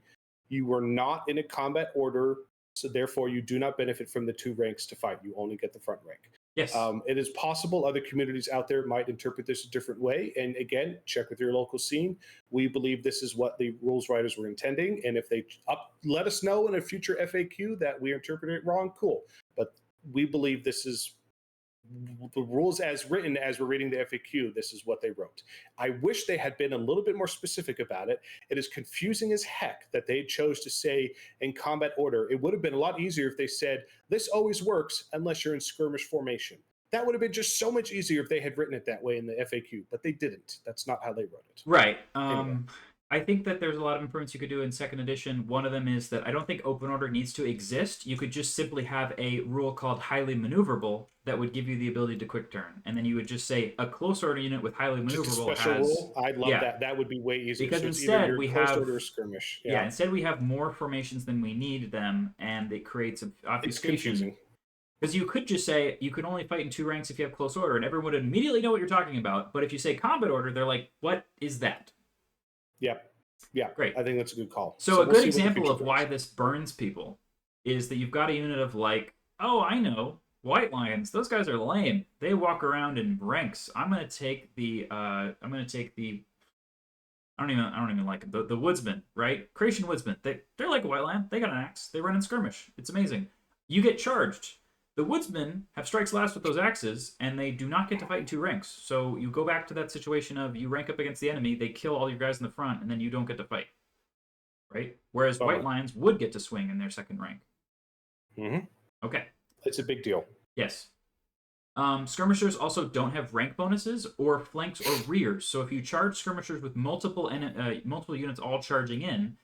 you are not in a combat order. So therefore, you do not benefit from the 2 ranks to fight. You only get the front rank.
Yes.
It is possible other communities out there might interpret this a different way. And again, check with your local scene. We believe this is what the rules writers were intending. And if they let us know in a future FAQ that we interpreted it wrong, cool. But we believe this is the rules as written. As we're reading the FAQ, this is what they wrote. I wish they had been a little bit more specific about it. It is confusing as heck that they chose to say in combat order. It would have been a lot easier if they said this always works unless you're in skirmish formation. That would have been just so much easier if they had written it that way in the FAQ, but they didn't. That's not how they wrote it.
Right. Anyway. I think that there's a lot of improvements you could do in 2nd edition. One of them is that I don't think open order needs to exist. You could just simply have a rule called highly maneuverable that would give you the ability to quick turn. And then you would just say a close order unit with highly maneuverable
just a special rule? I'd love that. That would be way easier.
Because
so
instead we have
order or skirmish.
Instead we have more formations than we need them, and it creates an obfuscation.
It's confusing.
Because you could just say you can only fight in 2 ranks if you have close order, and everyone would immediately know what you're talking about. But if you say combat order, they're like, what is that?
Yeah,
Great.
I think that's a good call.
So a
we'll
good
see what the
example
future
of why
brings.
this burns people is that you've got a unit of like, oh, I know, white lions. Those guys are lame. They walk around in ranks. I'm gonna take the I don't even like them. The woodsman, right? Creation woodsman. They're like a white lion. They got an axe. They run in skirmish. It's amazing. You get charged. The woodsmen have strikes last with those axes, and they do not get to fight in two ranks. So you go back to that situation of you rank up against the enemy, they kill all your guys in the front, and then you don't get to fight. Right? Whereas white
Bummer.
lions would get to swing in their second rank.
Mm-hmm.
Okay.
It's a big deal.
Yes. Skirmishers also don't have rank bonuses or flanks or rears. So if you charge skirmishers with multiple units all charging in,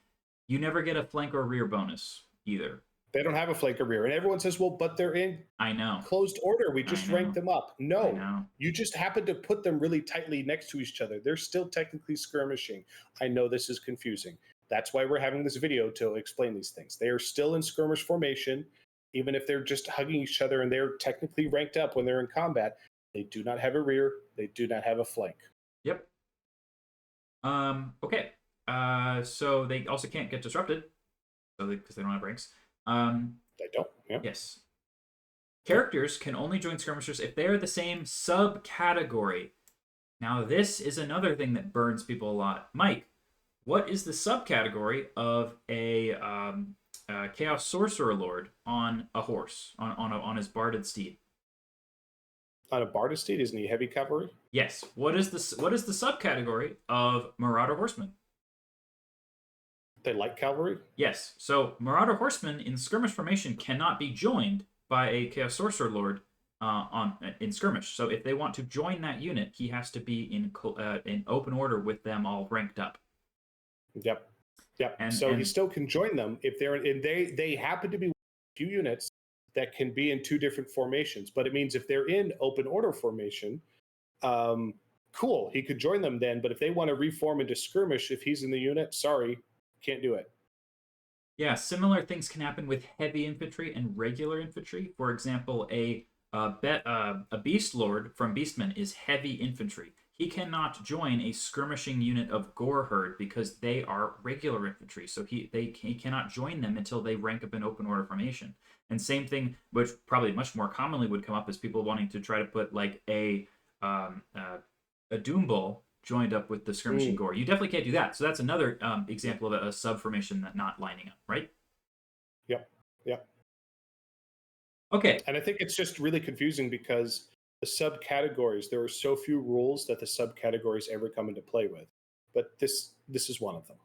you never get a flank or rear bonus either.
They don't have a flank or rear, and everyone says, "Well, but they're in
I know.
closed order. We just ranked them up." No, you just happen to put them really tightly next to each other. They're still technically skirmishing. I know this is confusing. That's why we're having this video to explain these things. They are still in skirmish formation, even if they're just hugging each other and they're technically ranked up when they're in combat. They do not have a rear. They do not have a flank.
Yep. Okay. So they also can't get disrupted, so because they don't have ranks.
They don't. Yeah.
Yes. Characters can only join skirmishers if they are the same subcategory. Now, this is another thing that burns people a lot. Mike, what is the subcategory of a Chaos Sorcerer Lord on a horse, on his barded steed?
On a barded steed, isn't he heavy cavalry?
Yes. What is the subcategory of Marauder Horseman?
They like cavalry?
Yes. So Marauder Horseman in skirmish formation cannot be joined by a Chaos Sorcerer Lord in skirmish. So if they want to join that unit, he has to be in open order with them all ranked up.
Yep. So he still can join them if they're in. They happen to be a few units that can be in two different formations. But it means if they're in open order formation, cool, he could join them then. But if they want to reform into skirmish, if he's in the unit, sorry, can't do it.
Yeah, similar things can happen with heavy infantry and regular infantry. For example, a beast lord from Beastmen is heavy infantry. He cannot join a skirmishing unit of Gore Herd because they are regular infantry. So he cannot join them until they rank up in open order formation. And same thing, which probably much more commonly would come up, is people wanting to try to put like a Doom Bull joined up with the skirmishing gore. You definitely can't do that. So that's another example of a sub-formation that not lining up, right?
Yep.
Okay.
And I think it's just really confusing because the subcategories, there are so few rules that the subcategories ever come into play with. But this is one of them.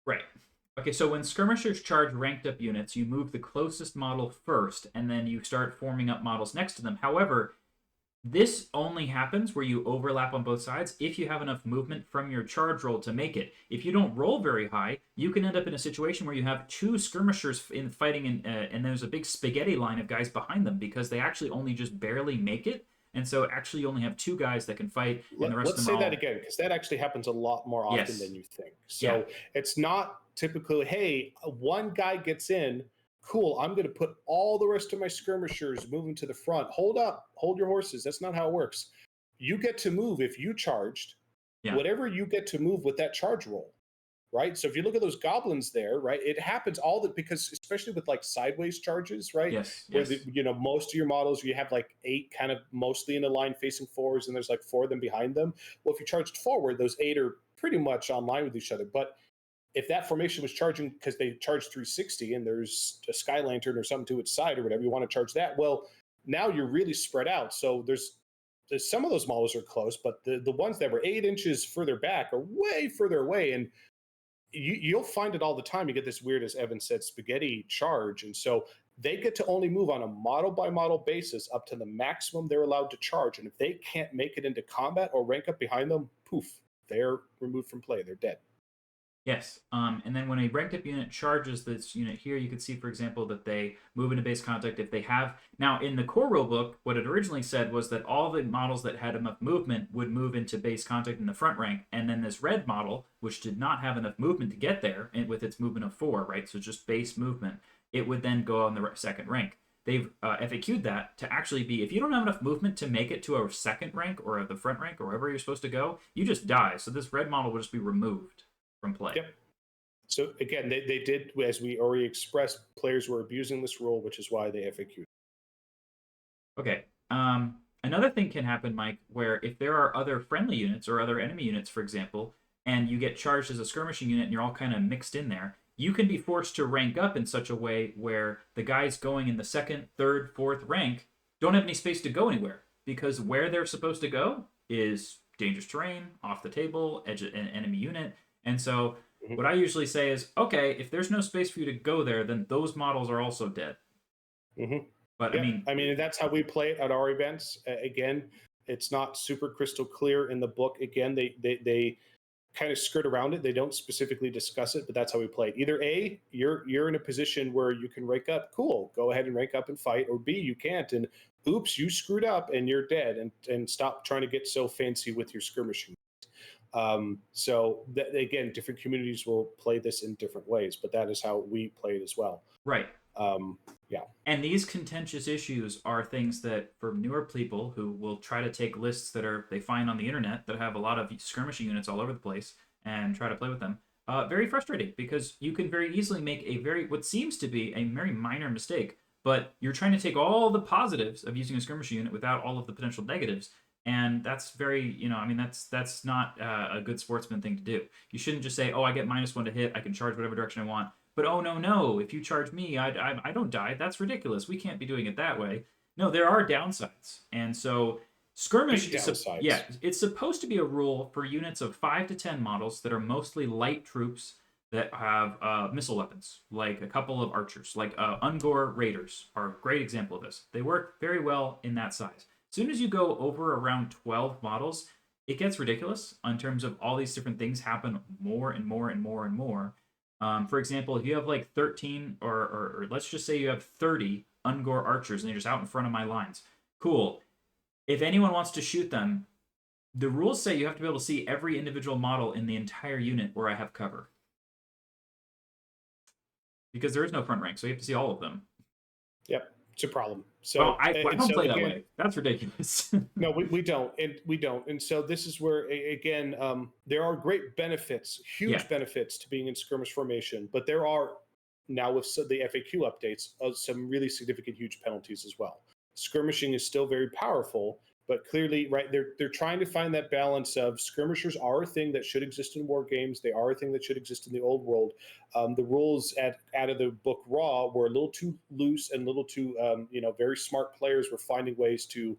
Right. Okay, so when skirmishers charge ranked up units, you move the closest model first, and then you start forming up models next to them. However, this only happens where you overlap on both sides if you have enough movement from your charge roll to make it. If you don't roll very high, you can end up in a situation where you have two skirmishers fighting, and there's a big spaghetti line of guys behind them because they actually only just barely make it. And so actually you only have two guys that can fight, and the rest of them
Let's say that again, because that actually happens a lot more often than you think. So it's not typically, hey, one guy gets in, cool, I'm going to put all the rest of my skirmishers moving to the front. Hold up, hold your horses. That's not how it works. You get to move if you charged, whatever you get to move with that charge roll, right? So if you look at those goblins there, right, it happens because especially with like sideways charges, right?
Yes.
Where most of your models, you have like 8 kind of mostly in a line facing forwards, and there's like 4 of them behind them. Well, if you charged forward, those 8 are pretty much on line with each other. But if that formation was charging because they charge 360 and there's a sky lantern or something to its side or whatever, you want to charge that, well, now you're really spread out. So there's some of those models are close, but the ones that were 8 inches further back are way further away. And you'll find it all the time. You get this weird, as Evan said, spaghetti charge. And so they get to only move on a model by model basis up to the maximum they're allowed to charge. And if they can't make it into combat or rank up behind them, poof, they're removed from play. They're dead.
Yes, and then when a ranked up unit charges this unit here, you can see, for example, that they move into base contact if they have... Now, in the core rulebook, what it originally said was that all the models that had enough movement would move into base contact in the front rank, and then this red model, which did not have enough movement to get there, and with its movement of 4, right, so just base movement, it would then go on the second rank. They've FAQ'd that to actually be, if you don't have enough movement to make it to a second rank or the front rank or wherever you're supposed to go, you just die. So this red model will just be removed. from play.
Yep. So again, they did, as we already expressed, players were abusing this rule, which is why they FAQ'd.
Okay. Another thing can happen, Mike, where if there are other friendly units or other enemy units, for example, and you get charged as a skirmishing unit and you're all kind of mixed in there, you can be forced to rank up in such a way where the guys going in the second, third, fourth rank don't have any space to go anywhere, because where they're supposed to go is dangerous terrain, off the table, edge of an enemy unit. And so what I usually say is, okay, if there's no space for you to go there, then those models are also dead. But
yep. I mean, that's how we play it at our events. Again, it's not super crystal clear in the book. Again, they kind of skirt around it. They don't specifically discuss it, but that's how we play it. Either A, you're in a position where you can rank up. Cool, go ahead and rank up and fight. Or B, you can't, and oops, you screwed up and you're dead. And stop trying to get so fancy with your skirmishing. So again, different communities will play this in different ways, but that is how we play it as well.
Right.
Yeah.
And these contentious issues are things that, for newer people who will try to take lists that they find on the internet that have a lot of skirmishing units all over the place and try to play with them, very frustrating, because you can very easily make what seems to be a very minor mistake, but you're trying to take all the positives of using a skirmishing unit without all of the potential negatives. And that's very, that's not a good sportsman thing to do. You shouldn't just say, oh, I get -1 to hit, I can charge whatever direction I want. But oh, no, if you charge me, I don't die. That's ridiculous. We can't be doing it that way. No, there are downsides. And so skirmish it's supposed to be a rule for units of 5 to 10 models that are mostly light troops that have missile weapons, like a couple of archers, like Ungor Raiders are a great example of this. They work very well in that size. As soon as you go over around 12 models, it gets ridiculous in terms of all these different things happen more and more and more and more. For example, if you have like 13 or let's just say you have 30 Ungor archers and they're just out in front of my lines. Cool. If anyone wants to shoot them, the rules say you have to be able to see every individual model in the entire unit where I have cover. Because there is no front rank, so you have to see all of them.
Yep. It's a problem. So
well, I don't play that way. That's ridiculous.
No, we don't, and so this is where again there are great benefits, huge benefits to being in skirmish formation, but there are now with the FAQ updates some really significant, huge penalties as well. Skirmishing is still very powerful, but clearly, right, they're trying to find that balance of skirmishers are a thing that should exist in war games. They are a thing that should exist in the old world. The rules out of the book Raw were a little too loose and a little too, very smart players were finding ways to,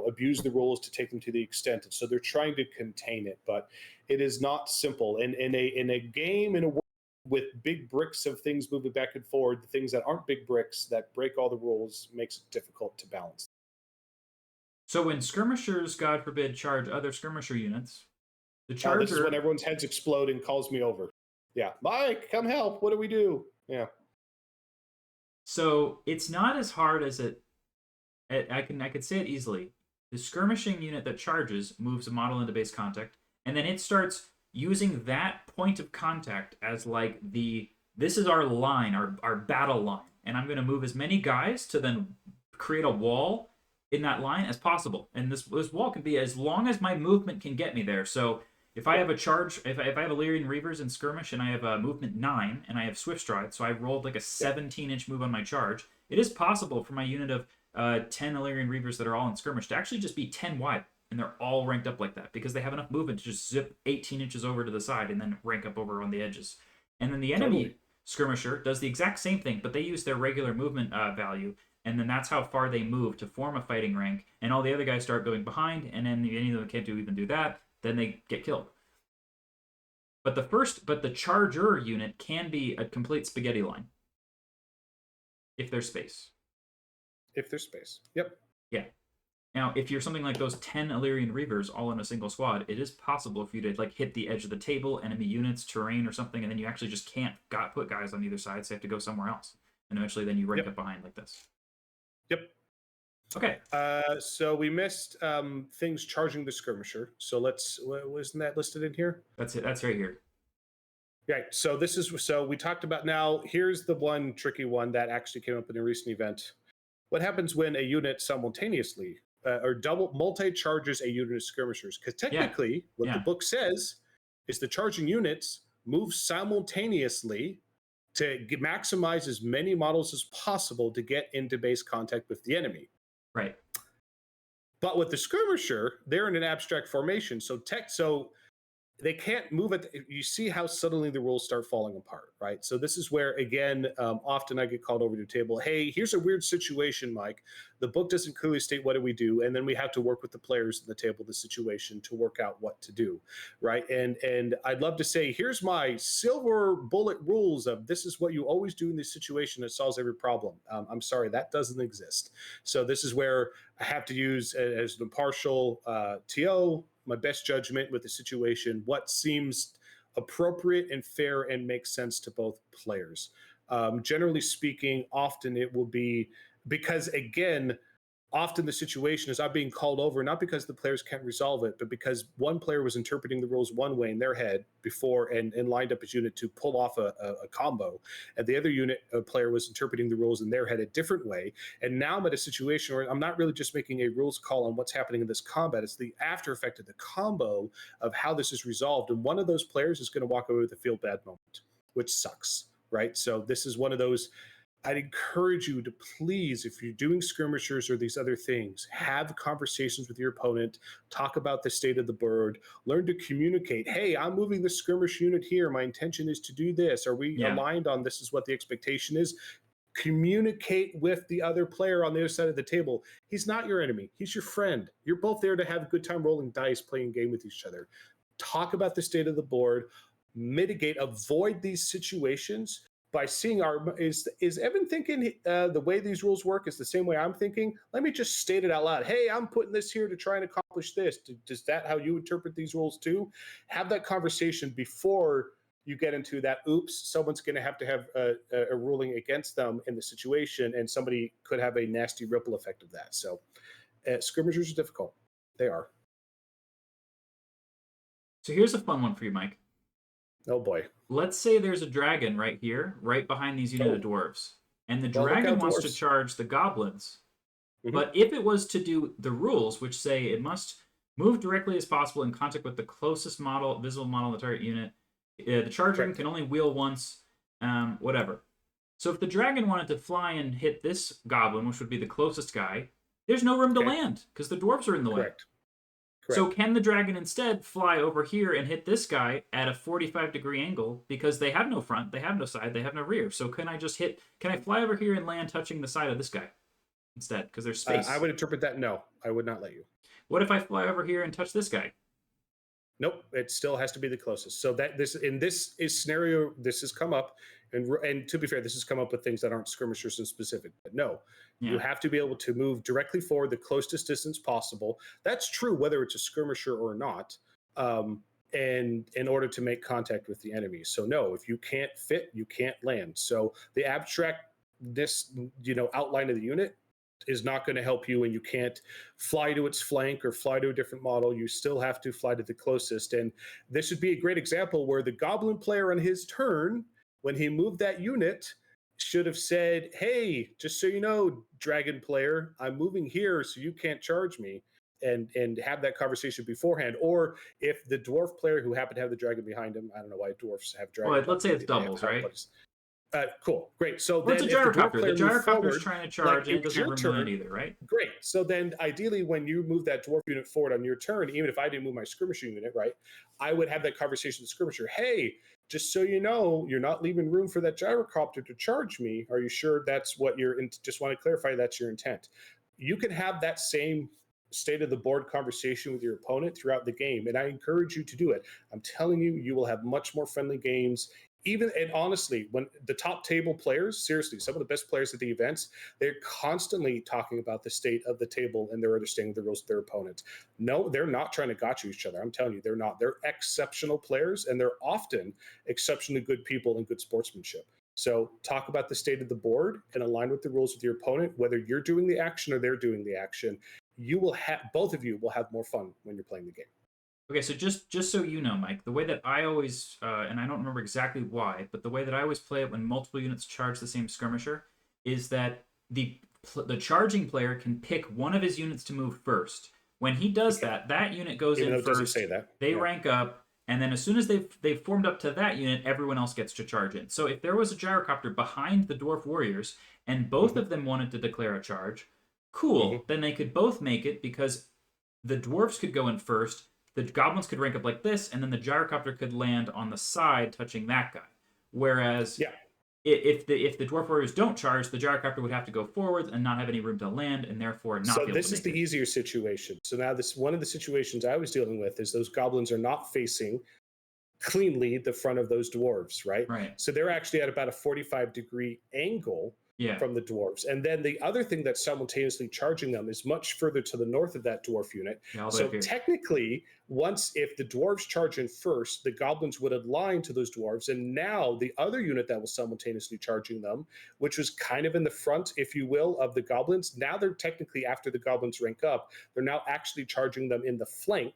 abuse the rules to take them to the extent. And so they're trying to contain it, but it is not simple. And in a game, in a world with big bricks of things moving back and forward, the things that aren't big bricks that break all the rules makes it difficult to balance.
So when skirmishers, God forbid, charge other skirmisher units, the charger...
this is when everyone's heads explode and calls me over. Yeah. Mike, come help. What do we do? Yeah.
So it's not as hard as I could say it easily. The skirmishing unit that charges moves a model into base contact, and then it starts using that point of contact as like this is our line, our battle line. And I'm going to move as many guys to then create a wall in that line as possible, and this wall can be as long as my movement can get me there. So if I have a charge, if I have Illyrian Reavers in skirmish and I have a movement 9 and I have swift stride, so I rolled like a 17-inch move on my charge, it is possible for my unit of 10 Illyrian Reavers that are all in skirmish to actually just be 10 wide, and they're all ranked up like that because they have enough movement to just zip 18 inches over to the side and then rank up over on the edges. And then the enemy skirmisher does the exact same thing, but they use their regular movement value. And then that's how far they move to form a fighting rank, and all the other guys start going behind, and then any of them can't even do that, then they get killed. But the charger unit can be a complete spaghetti line. If there's space.
If there's space. Yep.
Yeah. Now, if you're something like those 10 Illyrian Reavers all in a single squad, it is possible for you to like hit the edge of the table, enemy units, terrain, or something, and then you actually just can't put guys on either side, so you have to go somewhere else. And eventually then you rank up behind like this.
Yep.
Okay.
So we missed things charging the skirmisher. So wasn't that listed in here?
That's it. That's right here.
Right. So we talked about now. Here's the one tricky one that actually came up in a recent event. What happens when a unit simultaneously or multi-charges a unit of skirmishers? Because technically, what the book says is the charging units move simultaneously to maximize as many models as possible to get into base contact with the enemy.
Right.
But with the skirmisher, they're in an abstract formation, so they can't move it. You see how suddenly the rules start falling apart, right? So this is where, again, often I get called over to the table. Hey, here's a weird situation, Mike. The book doesn't clearly state what do we do, and then we have to work with the players at the table, the situation, to work out what to do, right? And I'd love to say, here's my silver bullet rules of this is what you always do in this situation that solves every problem. I'm sorry, that doesn't exist. So this is where I have to use, as an impartial TO, my best judgment with the situation, what seems appropriate and fair and makes sense to both players. Generally speaking, often it will be because, again, often the situation is I'm being called over, not because the players can't resolve it, but because one player was interpreting the rules one way in their head before and lined up his unit to pull off a combo. And the other unit player was interpreting the rules in their head a different way. And now I'm at a situation where I'm not really just making a rules call on what's happening in this combat. It's the after effect of the combo of how this is resolved. And one of those players is going to walk away with a feel bad moment, which sucks, right? So this is one of those. I'd encourage you to please, if you're doing skirmishers or these other things, have conversations with your opponent, talk about the state of the board, learn to communicate. Hey, I'm moving the skirmish unit here. My intention is to do this. Are we aligned on this is what the expectation is? Communicate with the other player on the other side of the table. He's not your enemy. He's your friend. You're both there to have a good time rolling dice, playing a game with each other. Talk about the state of the board, mitigate, avoid these situations by seeing is Evan thinking the way these rules work is the same way I'm thinking? Let me just state it out loud. Hey, I'm putting this here to try and accomplish this. Is that how you interpret these rules too? Have that conversation before you get into that. Oops, someone's going to have a ruling against them in the situation, and somebody could have a nasty ripple effect of that. So skirmishers are difficult. They are.
So here's a fun one for you, Mike.
Oh boy.
Let's say there's a dragon right here, right behind these unit of dwarves. And the dragon wants to charge the goblins. Mm-hmm. But if it was to do the rules, which say it must move directly as possible in contact with the closest visible model of the target unit, the charging can only wheel once, whatever. So if the dragon wanted to fly and hit this goblin, which would be the closest guy, there's no room to land because the dwarves are in the way. Correct. So can the dragon instead fly over here and hit this guy at a 45-degree angle because they have no front, they have no side, they have no rear. So can I fly over here and land touching the side of this guy instead because there's space? I
would interpret that no. I would not let you.
What if I fly over here and touch this guy?
Nope, it still has to be the closest. So that this scenario, this has come up, and to be fair, this has come up with things that aren't skirmishers in specific. But no, you have to be able to move directly forward the closest distance possible. That's true whether it's a skirmisher or not, and in order to make contact with the enemy. So no, if you can't fit, you can't land. So the abstractness, outline of the unit is not going to help you, and you can't fly to its flank or fly to a different model. You still have to fly to the closest. And this would be a great example where the goblin player on his turn, when he moved that unit, should have said, hey, just so you know, dragon player, I'm moving here so you can't charge me, and have that conversation beforehand. Or if the dwarf player who happened to have the dragon behind him, I don't know why dwarfs have dragons.
Well, let's say it's doubles, right?
Cool, great. So
then
it's a
gyrocopter. The gyrocopter's trying to charge, and it doesn't have room either, right?
Great. So then, ideally, when you move that dwarf unit forward on your turn, even if I didn't move my skirmisher unit, right, I would have that conversation with the skirmisher. Hey, just so you know, you're not leaving room for that gyrocopter to charge me. Are you sure that's what you're? Just want to clarify that's your intent. You can have that same state of the board conversation with your opponent throughout the game, and I encourage you to do it. I'm telling you, you will have much more friendly games. And honestly, when the top table players, seriously, some of the best players at the events, they're constantly talking about the state of the table and their understanding of the rules of their opponents. No, they're not trying to gotcha each other. I'm telling you, they're not. They're exceptional players, and they're often exceptionally good people and good sportsmanship. So talk about the state of the board and align with the rules with your opponent, whether you're doing the action or they're doing the action. You will have, both of you will have more fun when you're playing the game.
Okay, so just so you know, Mike, the way that I always, and I don't remember exactly why, but the way that I always play it when multiple units charge the same skirmisher is that the charging player can pick one of his units to move first. When he does that unit goes in first. Say that. They rank up. And then as soon as they've formed up to that unit, everyone else gets to charge in. So if there was a gyrocopter behind the Dwarf Warriors and both of them wanted to declare a charge, cool. Then they could both make it because the dwarves could go in first, the goblins could rank up like this, and then the gyrocopter could land on the side touching that guy. Whereas if the dwarf warriors don't charge, the gyrocopter would have to go forward and not have any room to land, and therefore not.
So this is the easier situation. So now this one of the situations I was dealing with is those goblins are not facing cleanly the front of those dwarves, right?
Right.
So they're actually at about a 45-degree angle from the dwarves. And then the other thing that's simultaneously charging them is much further to the north of that dwarf unit. So technically, if the dwarves charge in first, the goblins would align to those dwarves. And now the other unit that was simultaneously charging them, which was kind of in the front, if you will, of the goblins, now they're technically, after the goblins rank up, they're now actually charging them in the flank,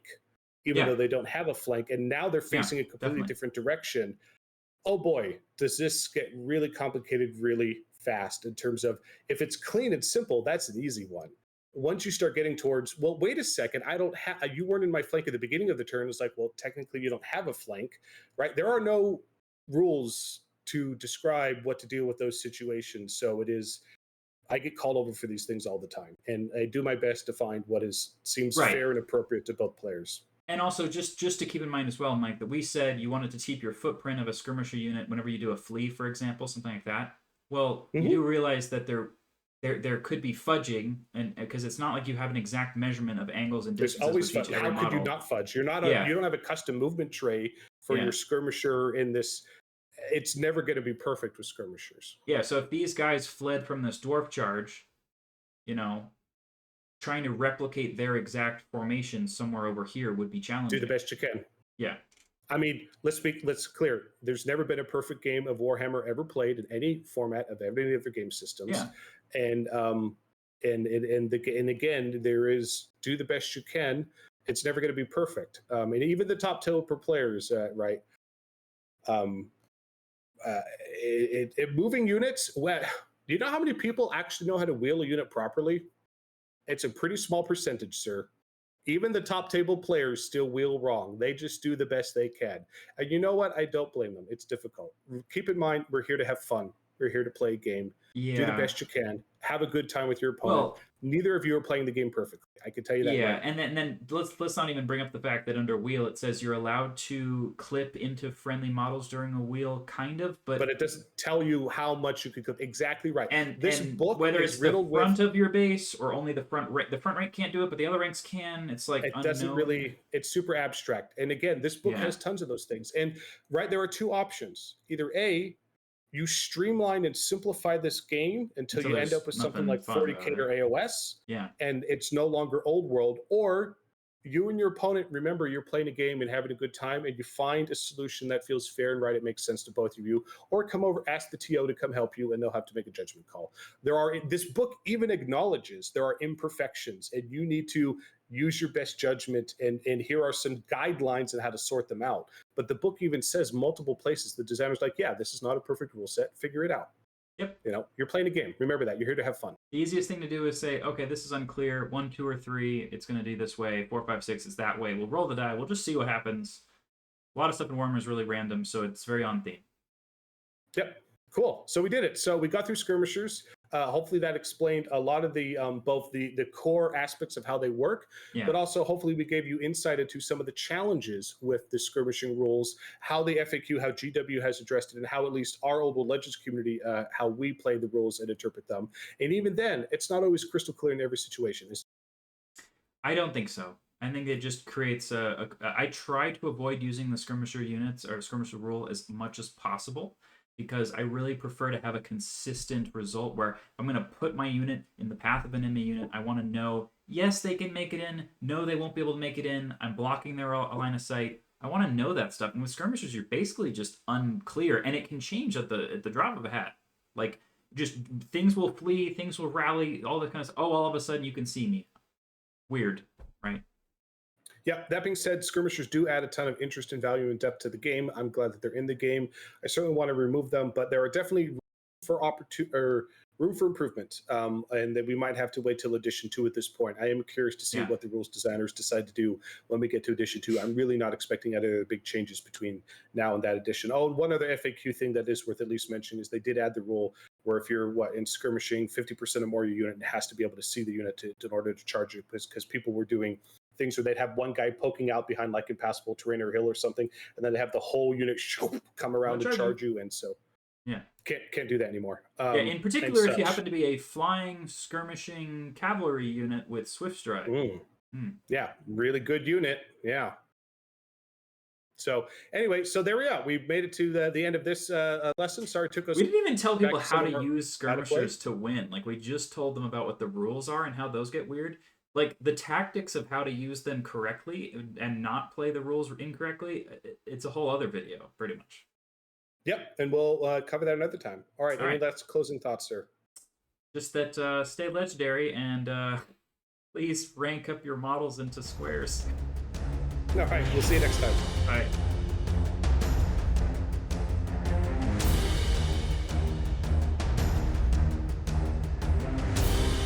even though they don't have a flank. And now they're facing a completely different direction. Oh boy, does this get really complicated really fast in terms of, if it's clean and simple, that's an easy one. Once you start getting towards, well, wait a second, I don't have, you weren't in my flank at the beginning of the turn. It's like, well, technically you don't have a flank, right? There are no rules to describe what to do with those situations. So I get called over for these things all the time, and I do my best to find what seems fair and appropriate to both players.
And also, just to keep in mind as well, Mike, that we said you wanted to keep your footprint of a skirmisher unit whenever you do a flee, for example, something like that. Well, you do realize that there could be fudging, and because it's not like you have an exact measurement of angles and distances.
There's always fudging. How could you not fudge? You're not. You don't have a custom movement tray for your skirmisher in this. It's never going to be perfect with skirmishers.
Yeah. So if these guys fled from this dwarf charge, trying to replicate their exact formation somewhere over here would be challenging.
Do the best you can.
Yeah.
I mean, let's clear. There's never been a perfect game of Warhammer ever played in any format of any of the game systems.
Yeah.
And again, there is do the best you can. It's never going to be perfect. And even the top tier players, right? Moving units. Well, do you know how many people actually know how to wheel a unit properly? It's a pretty small percentage, sir. Even the top table players still wheel wrong. They just do the best they can. And you know what? I don't blame them. It's difficult. Keep in mind, we're here to have fun. We're here to play a game. Do the best you can. Have a good time with your opponent. Well, neither of you are playing the game perfectly. I can tell you that.
Yeah, right. And then let's not even bring up the fact that under wheel it says you're allowed to clip into friendly models during a wheel, kind of, but
it doesn't tell you how much you could clip. Exactly right.
And
this book
whether
is
it's the front of your base or only the front rank. The front rank can't do it, but the other ranks can. It's like
it doesn't really. It's super abstract. And again, this book has tons of those things. And there are two options. Either A, you streamline and simplify this game until you end up with something like 40K or AOS, and it's no longer old world, or you and your opponent, remember, you're playing a game and having a good time, and you find a solution that feels fair and right, it makes sense to both of you, or come over, ask the TO to come help you, and they'll have to make a judgment call. This book even acknowledges there are imperfections, and you need to use your best judgment, and here are some guidelines on how to sort them out. But the book even says multiple places, the designer's like, yeah, this is not a perfect rule set, figure it out.
Yep.
You're playing a game. Remember that. You're here to have fun.
The easiest thing to do is say, okay, this is unclear. 1, 2, or 3, it's going to do this way. 4, 5, 6 is that way. We'll roll the die. We'll just see what happens. A lot of stuff in Warhammer is really random, so it's very on theme.
Yep. Cool. So we did it. So we got through Skirmishers. Hopefully that explained a lot of the both the core aspects of how they work, but also hopefully we gave you insight into some of the challenges with the skirmishing rules, how the FAQ, how GW has addressed it, and how at least our Old World Legends community, how we play the rules and interpret them. And even then, it's not always crystal clear in every situation.
I don't think so. I think it just creates I try to avoid using the skirmisher units or skirmisher rule as much as possible, because I really prefer to have a consistent result where I'm going to put my unit in the path of an enemy unit. I want to know, yes, they can make it in. No, they won't be able to make it in. I'm blocking their line of sight. I want to know that stuff. And with skirmishers, you're basically just unclear, and it can change at the drop of a hat. Like, just things will flee, things will rally, all that kind of stuff. Oh, all of a sudden you can see me. Weird, right?
Yeah, that being said, skirmishers do add a ton of interest and value and depth to the game. I'm glad that they're in the game. I certainly want to remove them, but there are definitely for room for improvement, and that we might have to wait till edition 2 at this point. I am curious to see what the rules designers decide to do when we get to edition 2. I'm really not expecting any other big changes between now and that edition. Oh, and one other FAQ thing that is worth at least mentioning is they did add the rule where if you're in skirmishing 50% or more of your unit, it has to be able to see the unit in order to charge it, because people were doing things where they'd have one guy poking out behind like impassable terrain or hill or something, and then they have the whole unit come around and charge you, and so can't do that anymore.
In particular, if you happen to be a flying skirmishing cavalry unit with swift strike.
Yeah, really good unit. Yeah. So anyway, so there we are. We made it to the end of this lesson. Sorry, it took us.
We didn't even tell people how to use skirmishers to win. Like, we just told them about what the rules are and how those get weird. Like, the tactics of how to use them correctly and not play the rules incorrectly, it's a whole other video, pretty much.
Yep, and we'll cover that another time. All right, any last closing thoughts, sir?
Just that stay legendary and please rank up your models into squares.
All right, we'll see you next time.
All right.